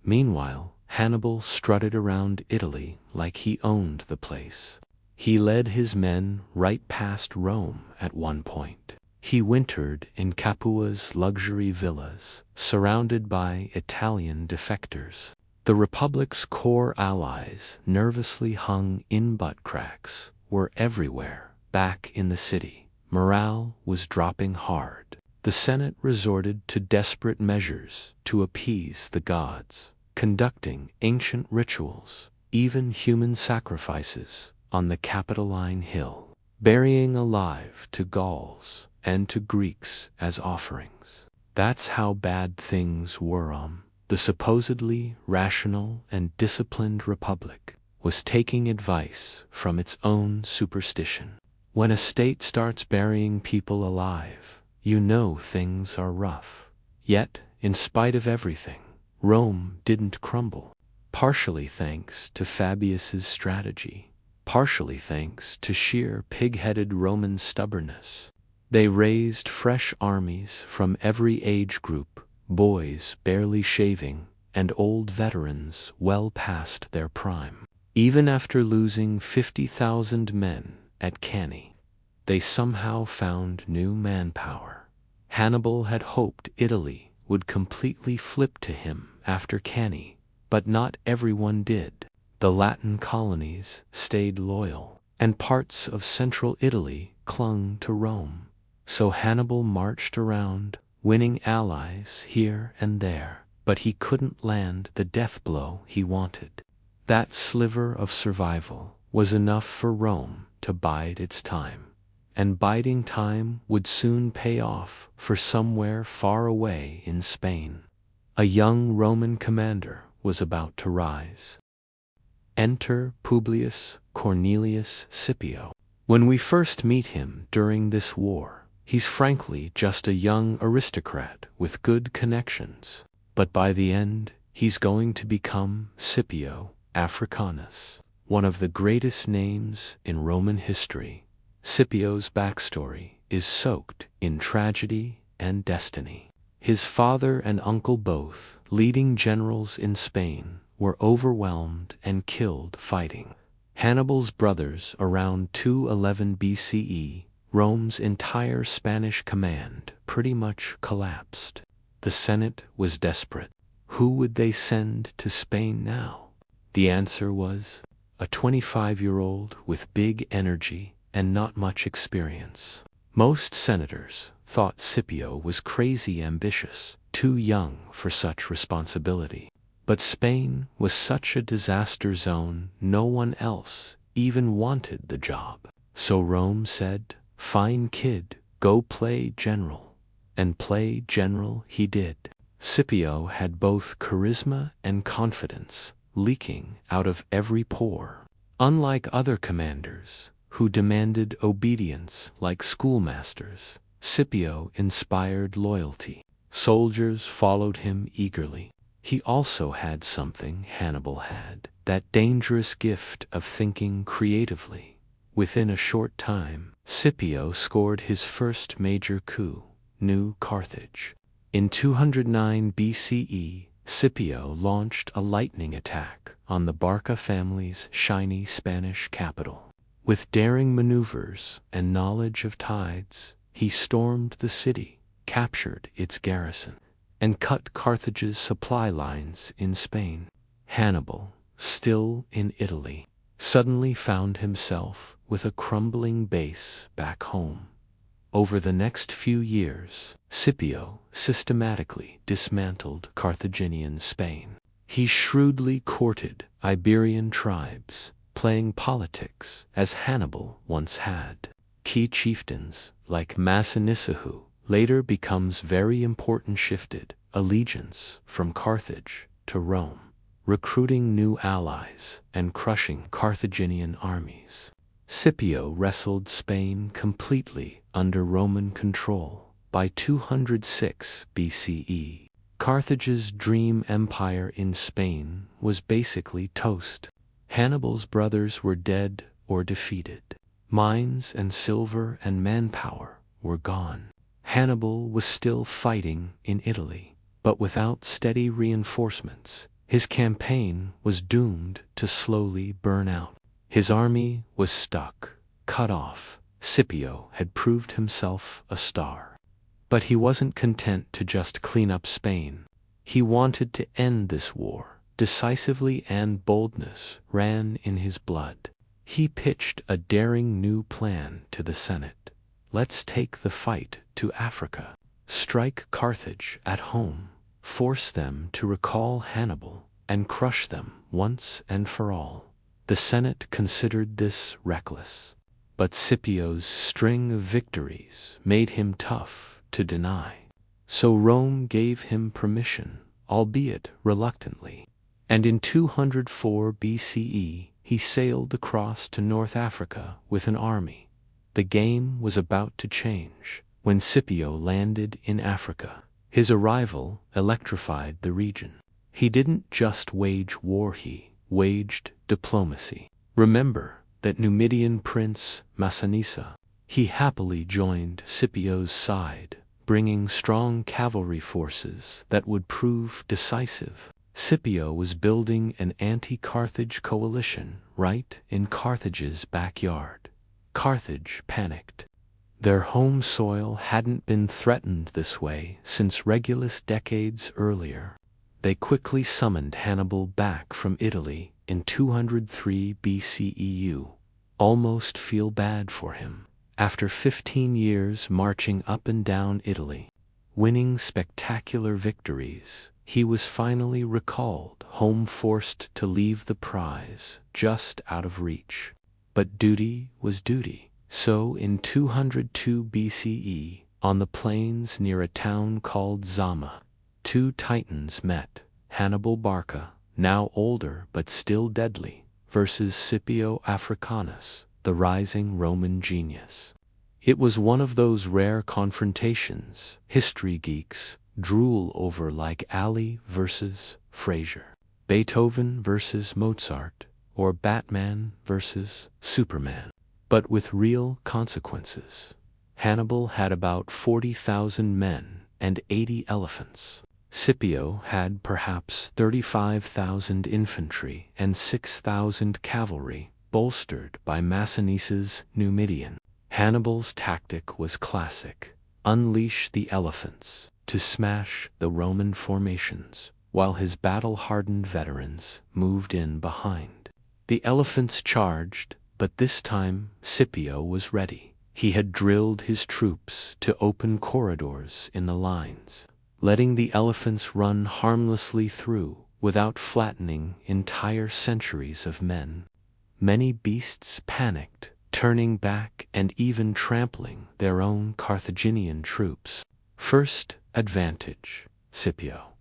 Meanwhile, Hannibal strutted around Italy like he owned the place. He led his men right past Rome at one point. He wintered in Capua's luxury villas, surrounded by Italian defectors. The Republic's core allies, nervously hung in butt cracks, were everywhere. Back in the city, morale was dropping hard. The Senate resorted to desperate measures to appease the gods, conducting ancient rituals, even human sacrifices, on the Capitoline Hill, burying alive to Gauls and to Greeks as offerings. That's how bad things were. The supposedly rational and disciplined Republic was taking advice from its own superstition. When a state starts burying people alive, you know things are rough. Yet, in spite of everything, Rome didn't crumble. Partially thanks to Fabius's strategy, partially thanks to sheer pig-headed Roman stubbornness. They raised fresh armies from every age group, boys barely shaving, and old veterans well past their prime. Even after losing 50,000 men at Cannae, they somehow found new manpower. Hannibal had hoped Italy would completely flip to him after Cannae, but not everyone did. The Latin colonies stayed loyal, and parts of central Italy clung to Rome. So Hannibal marched around, winning allies here and there, but he couldn't land the death blow he wanted. That sliver of survival was enough for Rome to bide its time. And biding time would soon pay off for somewhere far away in Spain. A young Roman commander was about to rise. Enter Publius Cornelius Scipio. When we first meet him during this war, he's frankly just a young aristocrat with good connections. But by the end, he's going to become Scipio Africanus, one of the greatest names in Roman history. Scipio's backstory is soaked in tragedy and destiny. His father and uncle, both leading generals in Spain, were overwhelmed and killed fighting. Hannibal's brothers around 211 BCE, Rome's entire Spanish command pretty much collapsed. The Senate was desperate. Who would they send to Spain now? The answer was a 25-year-old with big energy and not much experience. Most senators thought Scipio was crazy ambitious, too young for such responsibility. But Spain was such a disaster zone, no one else even wanted the job. So Rome said, "Fine kid, go play general." And play general he did. Scipio had both charisma and confidence leaking out of every pore. Unlike other commanders who demanded obedience like schoolmasters, Scipio inspired loyalty. Soldiers followed him eagerly. He also had something Hannibal had, that dangerous gift of thinking creatively. Within a short time, Scipio scored his first major coup, New Carthage. In 209 BCE, Scipio launched a lightning attack on the Barca family's shiny Spanish capital. With daring maneuvers and knowledge of tides, he stormed the city, captured its garrison, and cut Carthage's supply lines in Spain. Hannibal, still in Italy, suddenly found himself with a crumbling base back home. Over the next few years, Scipio systematically dismantled Carthaginian Spain. He shrewdly courted Iberian tribes, playing politics as Hannibal once had. Key chieftains like Massinissa, later becomes very important, shifted allegiance from Carthage to Rome, recruiting new allies and crushing Carthaginian armies. Scipio wrestled Spain completely under Roman control. By 206 BCE, Carthage's dream empire in Spain was basically toast. Hannibal's brothers were dead or defeated. Mines and silver and manpower were gone. Hannibal was still fighting in Italy, but without steady reinforcements, his campaign was doomed to slowly burn out. His army was stuck, cut off. Scipio had proved himself a star. But he wasn't content to just clean up Spain. He wanted to end this war decisively, and boldness ran in his blood. He pitched a daring new plan to the Senate. Let's take the fight to Africa. Strike Carthage at home, force them to recall Hannibal, and crush them once and for all. The Senate considered this reckless, but Scipio's string of victories made him tough to deny. So Rome gave him permission, albeit reluctantly. And in 204 BCE, he sailed across to North Africa with an army. The game was about to change when Scipio landed in Africa. His arrival electrified the region. He didn't just wage war, he waged diplomacy. Remember that Numidian prince Massinissa? He happily joined Scipio's side, bringing strong cavalry forces that would prove decisive. Scipio was building an anti-Carthage coalition right in Carthage's backyard. Carthage panicked. Their home soil hadn't been threatened this way since Regulus decades earlier. They quickly summoned Hannibal back from Italy in 203 BCE. Almost feel bad for him. After 15 years marching up and down Italy, winning spectacular victories, he was finally recalled home, forced to leave the prize just out of reach. But duty was duty. So in 202 BCE, on the plains near a town called Zama, two titans met, Hannibal Barca, now older but still deadly, versus Scipio Africanus, the rising Roman genius. It was one of those rare confrontations history geeks drool over, like Ali versus Frazier, Beethoven versus Mozart, or Batman versus Superman, but with real consequences. Hannibal had about 40,000 men and 80 elephants. Scipio had perhaps 35,000 infantry and 6,000 cavalry, bolstered by Massinissa's Numidian. Hannibal's tactic was classic: unleash the elephants to smash the Roman formations, while his battle-hardened veterans moved in behind. The elephants charged, but this time Scipio was ready. He had drilled his troops to open corridors in the lines, letting the elephants run harmlessly through without flattening entire centuries of men. Many beasts panicked, turning back and even trampling their own Carthaginian troops. First advantage, Scipio.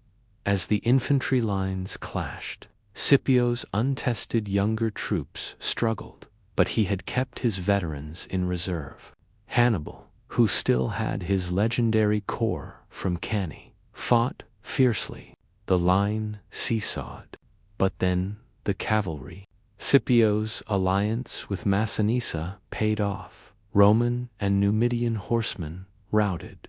As the infantry lines clashed, Scipio's untested younger troops struggled, but he had kept his veterans in reserve. Hannibal, who still had his legendary corps from Cannae, fought fiercely. The line seesawed. But then the cavalry. Scipio's alliance with Massinissa paid off. Roman and Numidian horsemen routed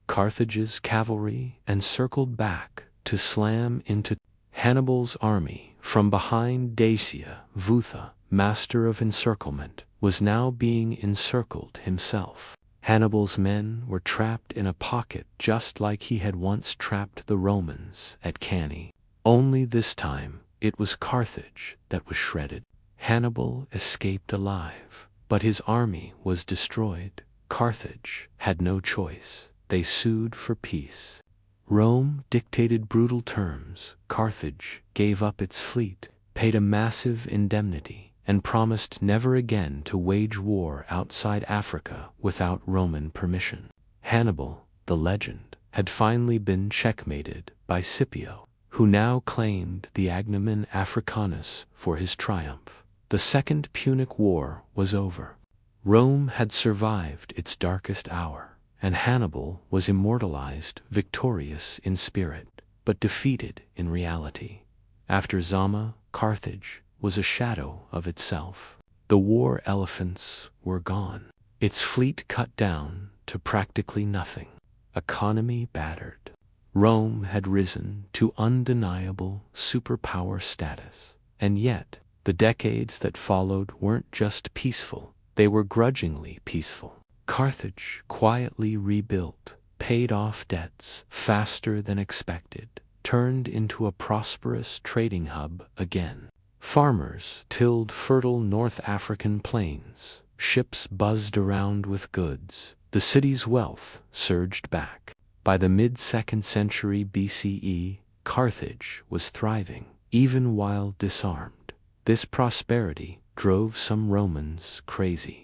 Carthage's cavalry and circled back to slam into Hannibal's army from behind. Dacia, Vutha, master of encirclement, was now being encircled himself. Hannibal's men were trapped in a pocket just like he had once trapped the Romans at Cannae. Only this time it was Carthage that was shredded. Hannibal escaped alive, but his army was destroyed. Carthage had no choice. They sued for peace. Rome dictated brutal terms. Carthage gave up its fleet, paid a massive indemnity, and promised never again to wage war outside Africa without Roman permission. Hannibal, the legend, had finally been checkmated by Scipio, who now claimed the agnomen Africanus for his triumph. The Second Punic War was over. Rome had survived its darkest hour, and Hannibal was immortalized victorious in spirit, but defeated in reality. After Zama, Carthage was a shadow of itself. The war elephants were gone, its fleet cut down to practically nothing, economy battered. Rome had risen to undeniable superpower status, and yet the decades that followed weren't just peaceful, they were grudgingly peaceful. Carthage quietly rebuilt, paid off debts faster than expected, turned into a prosperous trading hub again. Farmers tilled fertile North African plains, ships buzzed around with goods, the city's wealth surged back. By the mid-2nd century BCE, Carthage was thriving, even while disarmed. This prosperity drove some Romans crazy.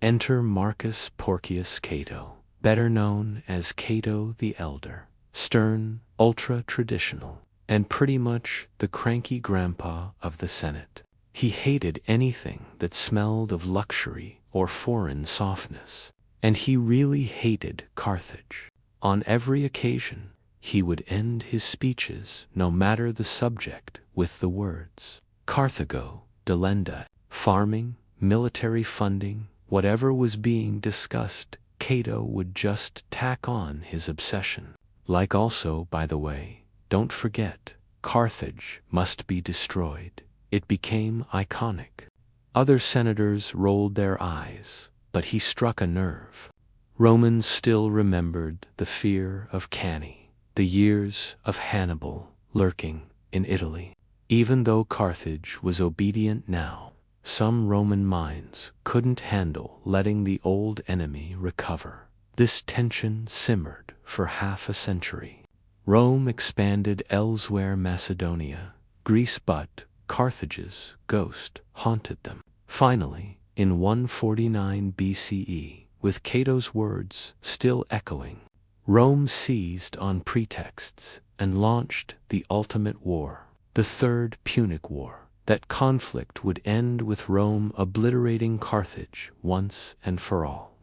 Enter Marcus Porcius Cato, better known as Cato the Elder, stern, ultra-traditional, and pretty much the cranky grandpa of the Senate. He hated anything that smelled of luxury or foreign softness, and he really hated Carthage. On every occasion, he would end his speeches, no matter the subject, with the words, Carthago, delenda, farming, military funding, whatever was being discussed, Cato would just tack on his obsession. Like also, by the way, don't forget, Carthage must be destroyed. It became iconic. Other senators rolled their eyes, but he struck a nerve. Romans still remembered the fear of Cannae, the years of Hannibal lurking in Italy. Even though Carthage was obedient now, some Roman minds couldn't handle letting the old enemy recover. This tension simmered for half a century. Rome expanded elsewhere, Macedonia, Greece, but Carthage's ghost haunted them. Finally, in 149 BCE, with Cato's words still echoing. Rome seized on pretexts and launched the ultimate war, the Third Punic War. That conflict would end with Rome obliterating Carthage once and for all.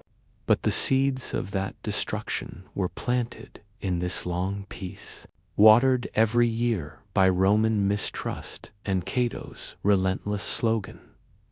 But the seeds of that destruction were planted in this long peace, watered every year by Roman mistrust and Cato's relentless slogan.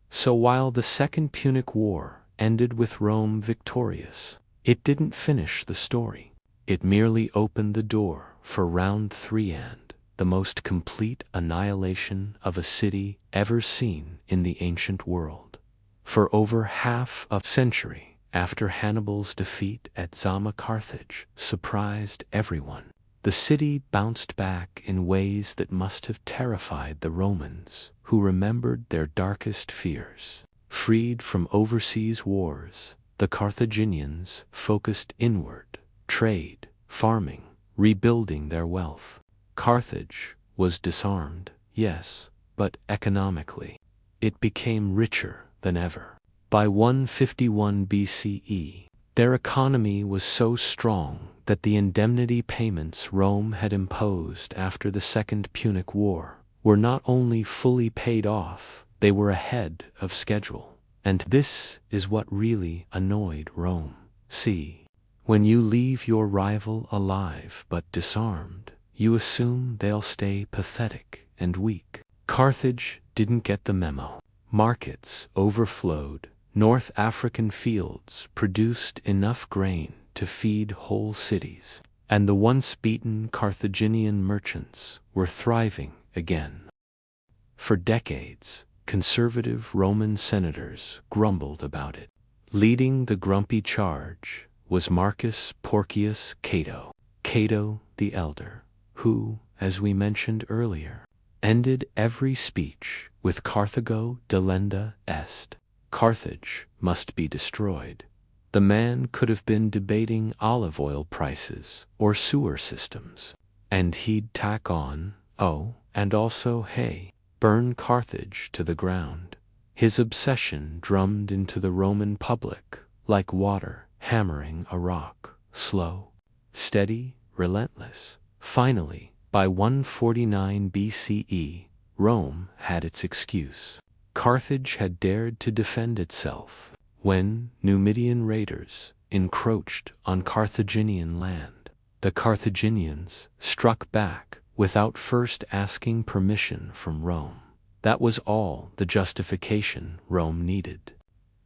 So while the Second Punic War ended with Rome victorious, it didn't finish the story. It merely opened the door for round 3 and the most complete annihilation of a city ever seen in the ancient world. For over half a century after Hannibal's defeat at Zama, Carthage surprised everyone, the city bounced back in ways that must have terrified the Romans, who remembered their darkest fears. Freed from overseas wars, the Carthaginians focused inward, trade, farming, rebuilding their wealth. Carthage was disarmed, yes, but economically, it became richer than ever. By 151 BCE, their economy was so strong that the indemnity payments Rome had imposed after the Second Punic War were not only fully paid off, they were ahead of schedule. And this is what really annoyed Rome. See, when you leave your rival alive but disarmed, you assume they'll stay pathetic and weak. Carthage didn't get the memo. Markets overflowed. North African fields produced enough grain to feed whole cities, and the once beaten Carthaginian merchants were thriving again. For decades, conservative Roman senators grumbled about it. Leading the grumpy charge was Marcus Porcius Cato, Cato the Elder, who, as we mentioned earlier, ended every speech with Carthago delenda est. Carthage must be destroyed. The man could have been debating olive oil prices or sewer systems, and he'd tack on, oh, and also, hey, burn Carthage to the ground. His obsession drummed into the Roman public like water hammering a rock, slow, steady, relentless. Finally, by 149 BCE, Rome had its excuse. Carthage had dared to defend itself when Numidian raiders encroached on Carthaginian land. The Carthaginians struck back without first asking permission from Rome. That was all the justification Rome needed.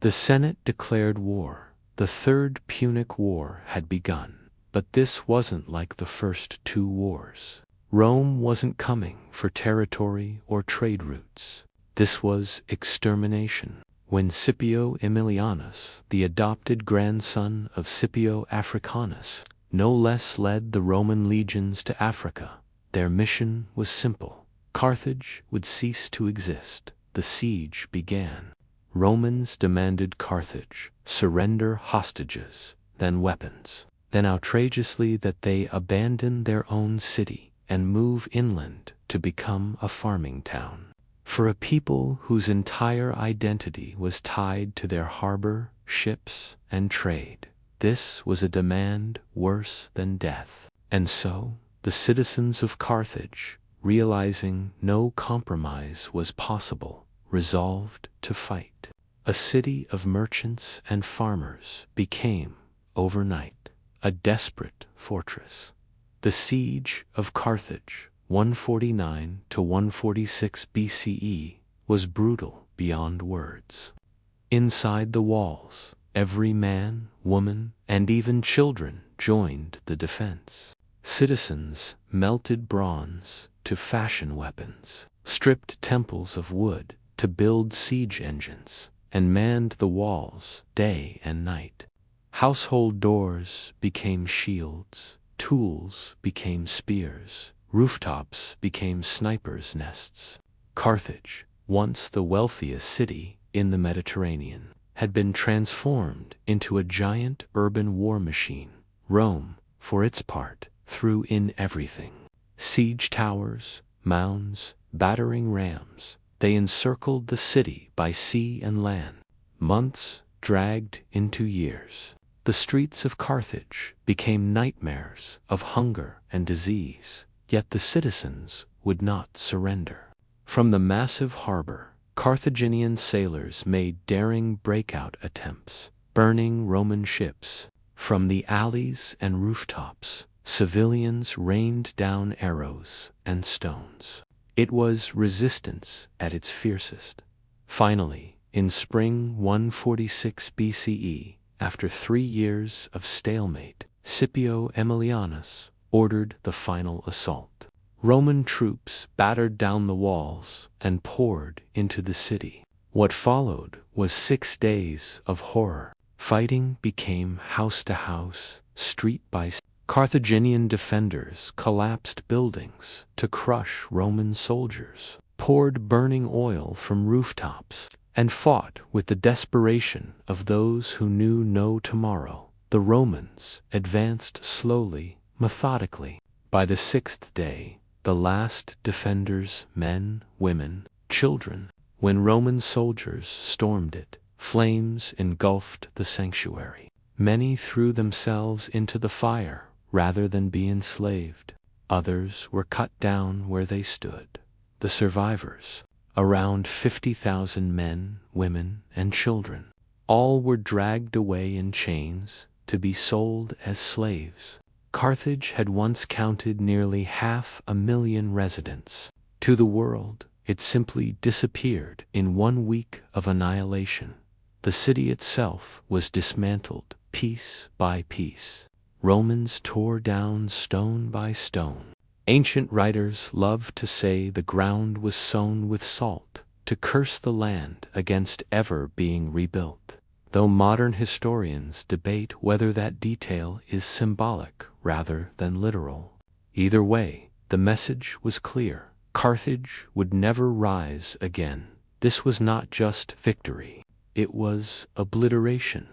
The Senate declared war. The Third Punic War had begun. But this wasn't like the first 2 wars. Rome wasn't coming for territory or trade routes. This was extermination. When Scipio Aemilianus, the adopted grandson of Scipio Africanus, no less led the Roman legions to Africa, their mission was simple. Carthage would cease to exist. The siege began. Romans demanded Carthage surrender hostages, then weapons, then outrageously that they abandon their own city and move inland to become a farming town. For a people whose entire identity was tied to their harbor, ships, and trade, this was a demand worse than death. And so, the citizens of Carthage, realizing no compromise was possible, resolved to fight. A city of merchants and farmers became, overnight, a desperate fortress. The siege of Carthage, 149 to 146 BCE, was brutal beyond words. Inside the walls, every man, woman, and even children joined the defense. Citizens melted bronze to fashion weapons, stripped temples of wood to build siege engines, and manned the walls day and night. Household doors became shields, tools became spears, rooftops became snipers' nests. Carthage, once the wealthiest city in the Mediterranean, had been transformed into a giant urban war machine. Rome, for its part, threw in everything. Siege towers, mounds, battering rams. They encircled the city by sea and land. Months dragged into years. The streets of Carthage became nightmares of hunger and disease, yet the citizens would not surrender. From the massive harbor, Carthaginian sailors made daring breakout attempts, burning Roman ships. From the alleys and rooftops, civilians rained down arrows and stones. It was resistance at its fiercest. Finally, in spring 146 BCE, after 3 years of stalemate, Scipio Aemilianus ordered the final assault. Roman troops battered down the walls and poured into the city. What followed was 6 days of horror. Fighting became house to house, street by street. Carthaginian defenders collapsed buildings to crush Roman soldiers, poured burning oil from rooftops, and fought with the desperation of those who knew no tomorrow. The Romans advanced slowly, methodically. By the 6th day, the last defenders, men, women, children, when Roman soldiers stormed it, flames engulfed the sanctuary. Many threw themselves into the fire rather than be enslaved. Others were cut down where they stood. The survivors, around 50,000 men, women, and children, all were dragged away in chains to be sold as slaves. Carthage had once counted nearly 500,000 residents. To the world, it simply disappeared in 1 week of annihilation. The city itself was dismantled piece by piece. Romans tore down stone by stone. Ancient writers loved to say the ground was sown with salt, to curse the land against ever being rebuilt, though modern historians debate whether that detail is symbolic rather than literal. Either way, the message was clear. Carthage would never rise again. This was not just victory. It was obliteration.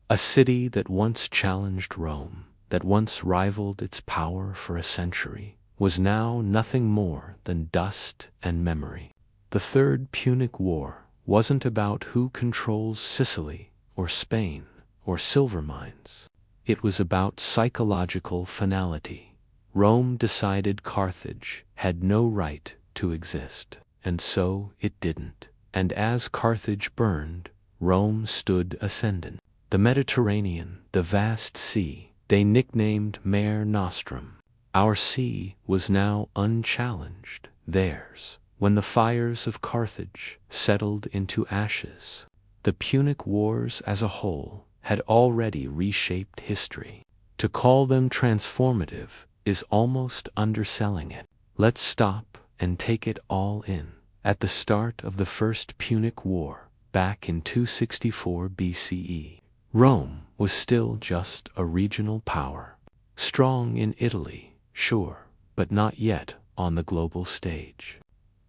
A city that once challenged Rome, that once rivaled its power for a century, was now nothing more than dust and memory. The Third Punic War wasn't about who controls Sicily or Spain or silver mines. It was about psychological finality. Rome decided Carthage had no right to exist, and so it didn't. And as Carthage burned, Rome stood ascendant. The Mediterranean, the vast sea, they nicknamed Mare Nostrum. Our sea was now unchallenged, theirs. When the fires of Carthage settled into ashes, the Punic Wars as a whole had already reshaped history. To call them transformative is almost underselling it. Let's stop and take it all in. At the start of the First Punic War, back in 264 BCE, Rome was still just a regional power. Strong in Italy, sure, but not yet on the global stage.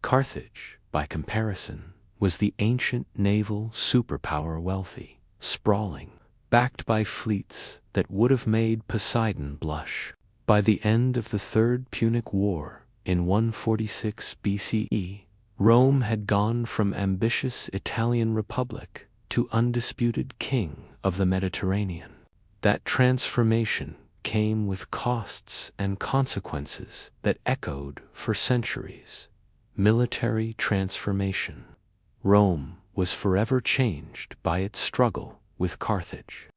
Carthage, by comparison, was the ancient naval superpower, wealthy, sprawling, backed by fleets that would have made Poseidon blush. By the end of the Third Punic War, in 146 BCE, Rome had gone from ambitious Italian republic to undisputed king of the Mediterranean. That transformation came with costs and consequences that echoed for centuries. Military transformation. Rome was forever changed by its struggle with Carthage.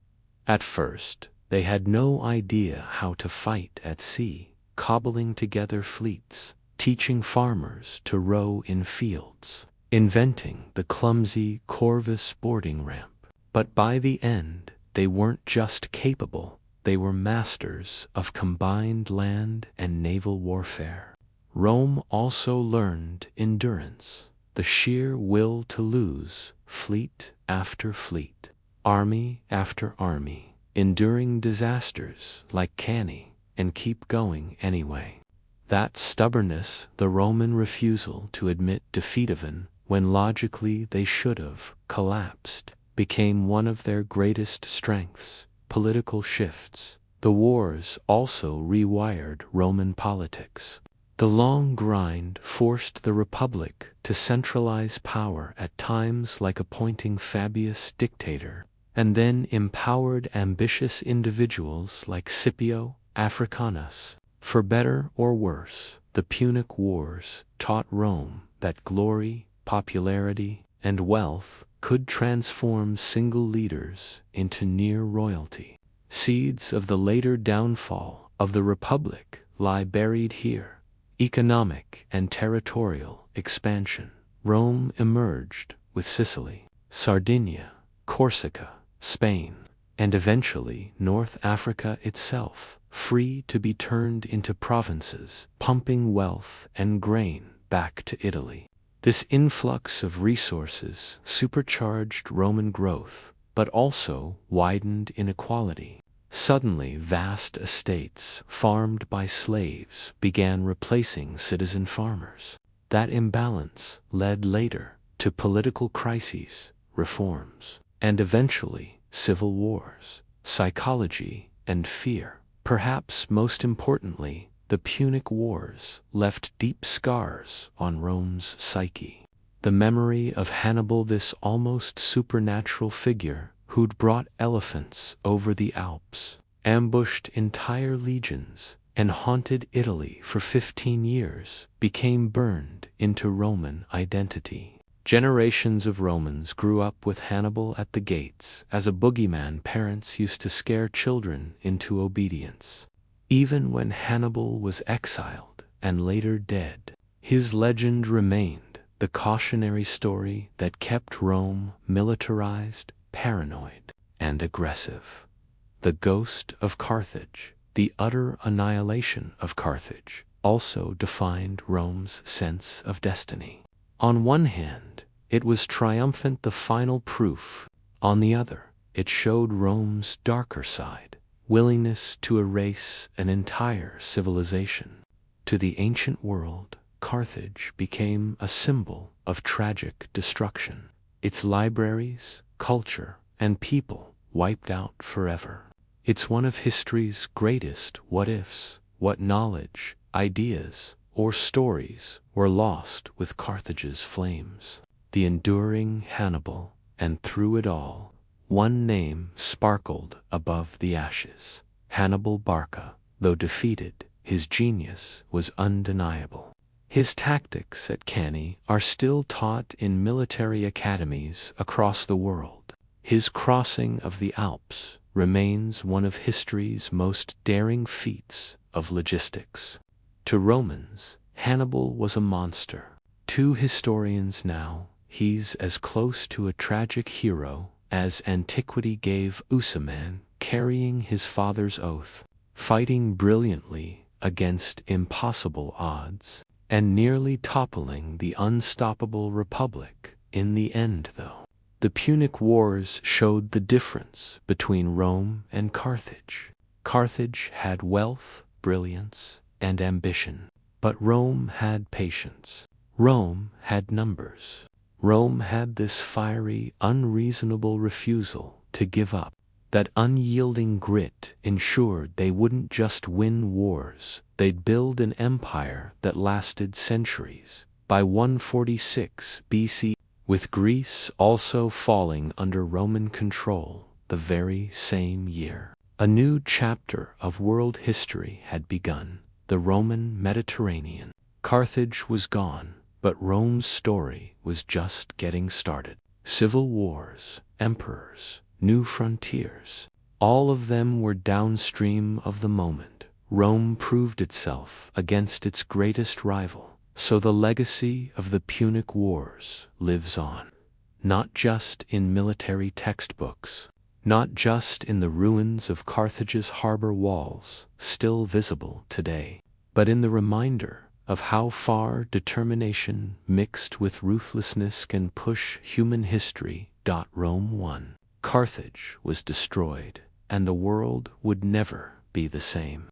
At first, they had no idea how to fight at sea, cobbling together fleets, teaching farmers to row in fields, inventing the clumsy Corvus boarding ramp. But by the end, they weren't just capable, they were masters of combined land and naval warfare. Rome also learned endurance, the sheer will to lose, fleet after fleet, army after army, enduring disasters like Cannae, and keep going anyway. That stubbornness, the Roman refusal to admit defeat even when logically they should have collapsed, became one of their greatest strengths. Political shifts. The wars also rewired Roman politics. The long grind forced the Republic to centralize power at times, like appointing Fabius dictator, and then empowered ambitious individuals like Scipio Africanus. For better or worse, the Punic Wars taught Rome that glory, popularity, and wealth could transform single leaders into near royalty. Seeds of the later downfall of the Republic lie buried here. Economic and territorial expansion. Rome emerged with Sicily, Sardinia, Corsica, Spain, and eventually North Africa itself, free to be turned into provinces, pumping wealth and grain back to Italy. This influx of resources supercharged Roman growth, but also widened inequality. Suddenly, vast estates farmed by slaves began replacing citizen farmers. That imbalance led later to political crises, reforms, and eventually civil wars, psychology, and fear. Perhaps most importantly, the Punic Wars left deep scars on Rome's psyche. The memory of Hannibal, this almost supernatural figure who'd brought elephants over the Alps, ambushed entire legions, and haunted Italy for 15 years, became burned into Roman identity. Generations of Romans grew up with Hannibal at the gates as a boogeyman parents used to scare children into obedience. Even when Hannibal was exiled and later dead, his legend remained, the cautionary story that kept Rome militarized, paranoid, and aggressive. The ghost of Carthage, the utter annihilation of Carthage, also defined Rome's sense of destiny. On one hand, it was triumphant, the final proof. On the other, it showed Rome's darker side, willingness to erase an entire civilization. To the ancient world, Carthage became a symbol of tragic destruction. Its libraries, culture, and people wiped out forever. It's one of history's greatest what-ifs. What knowledge, ideas, or stories were lost with Carthage's flames? The enduring Hannibal, and through it all, one name sparkled above the ashes. Hannibal Barca. Though defeated, his genius was undeniable. His tactics at Cannae are still taught in military academies across the world. His crossing of the Alps remains one of history's most daring feats of logistics. To Romans, Hannibal was a monster. To historians now, he's as close to a tragic hero as antiquity gave. Usaman, carrying his father's oath, fighting brilliantly against impossible odds, and nearly toppling the unstoppable Republic. In the end, though, the Punic Wars showed the difference between Rome and Carthage. Carthage had wealth, brilliance, and ambition, but Rome had patience. Rome had numbers. Rome had this fiery, unreasonable refusal to give up. That unyielding grit ensured they wouldn't just win wars, they'd build an empire that lasted centuries. By 146 BC, with Greece also falling under Roman control the very same year, a new chapter of world history had begun, the Roman Mediterranean. Carthage was gone, but Rome's story was just getting started. Civil wars, emperors, new frontiers, all of them were downstream of the moment. Rome proved itself against its greatest rival, so the legacy of the Punic Wars lives on. Not just in military textbooks, not just in the ruins of Carthage's harbor walls, still visible today, but in the reminder of how far determination mixed with ruthlessness can push human history. Rome won. Carthage was destroyed, and the world would never be the same.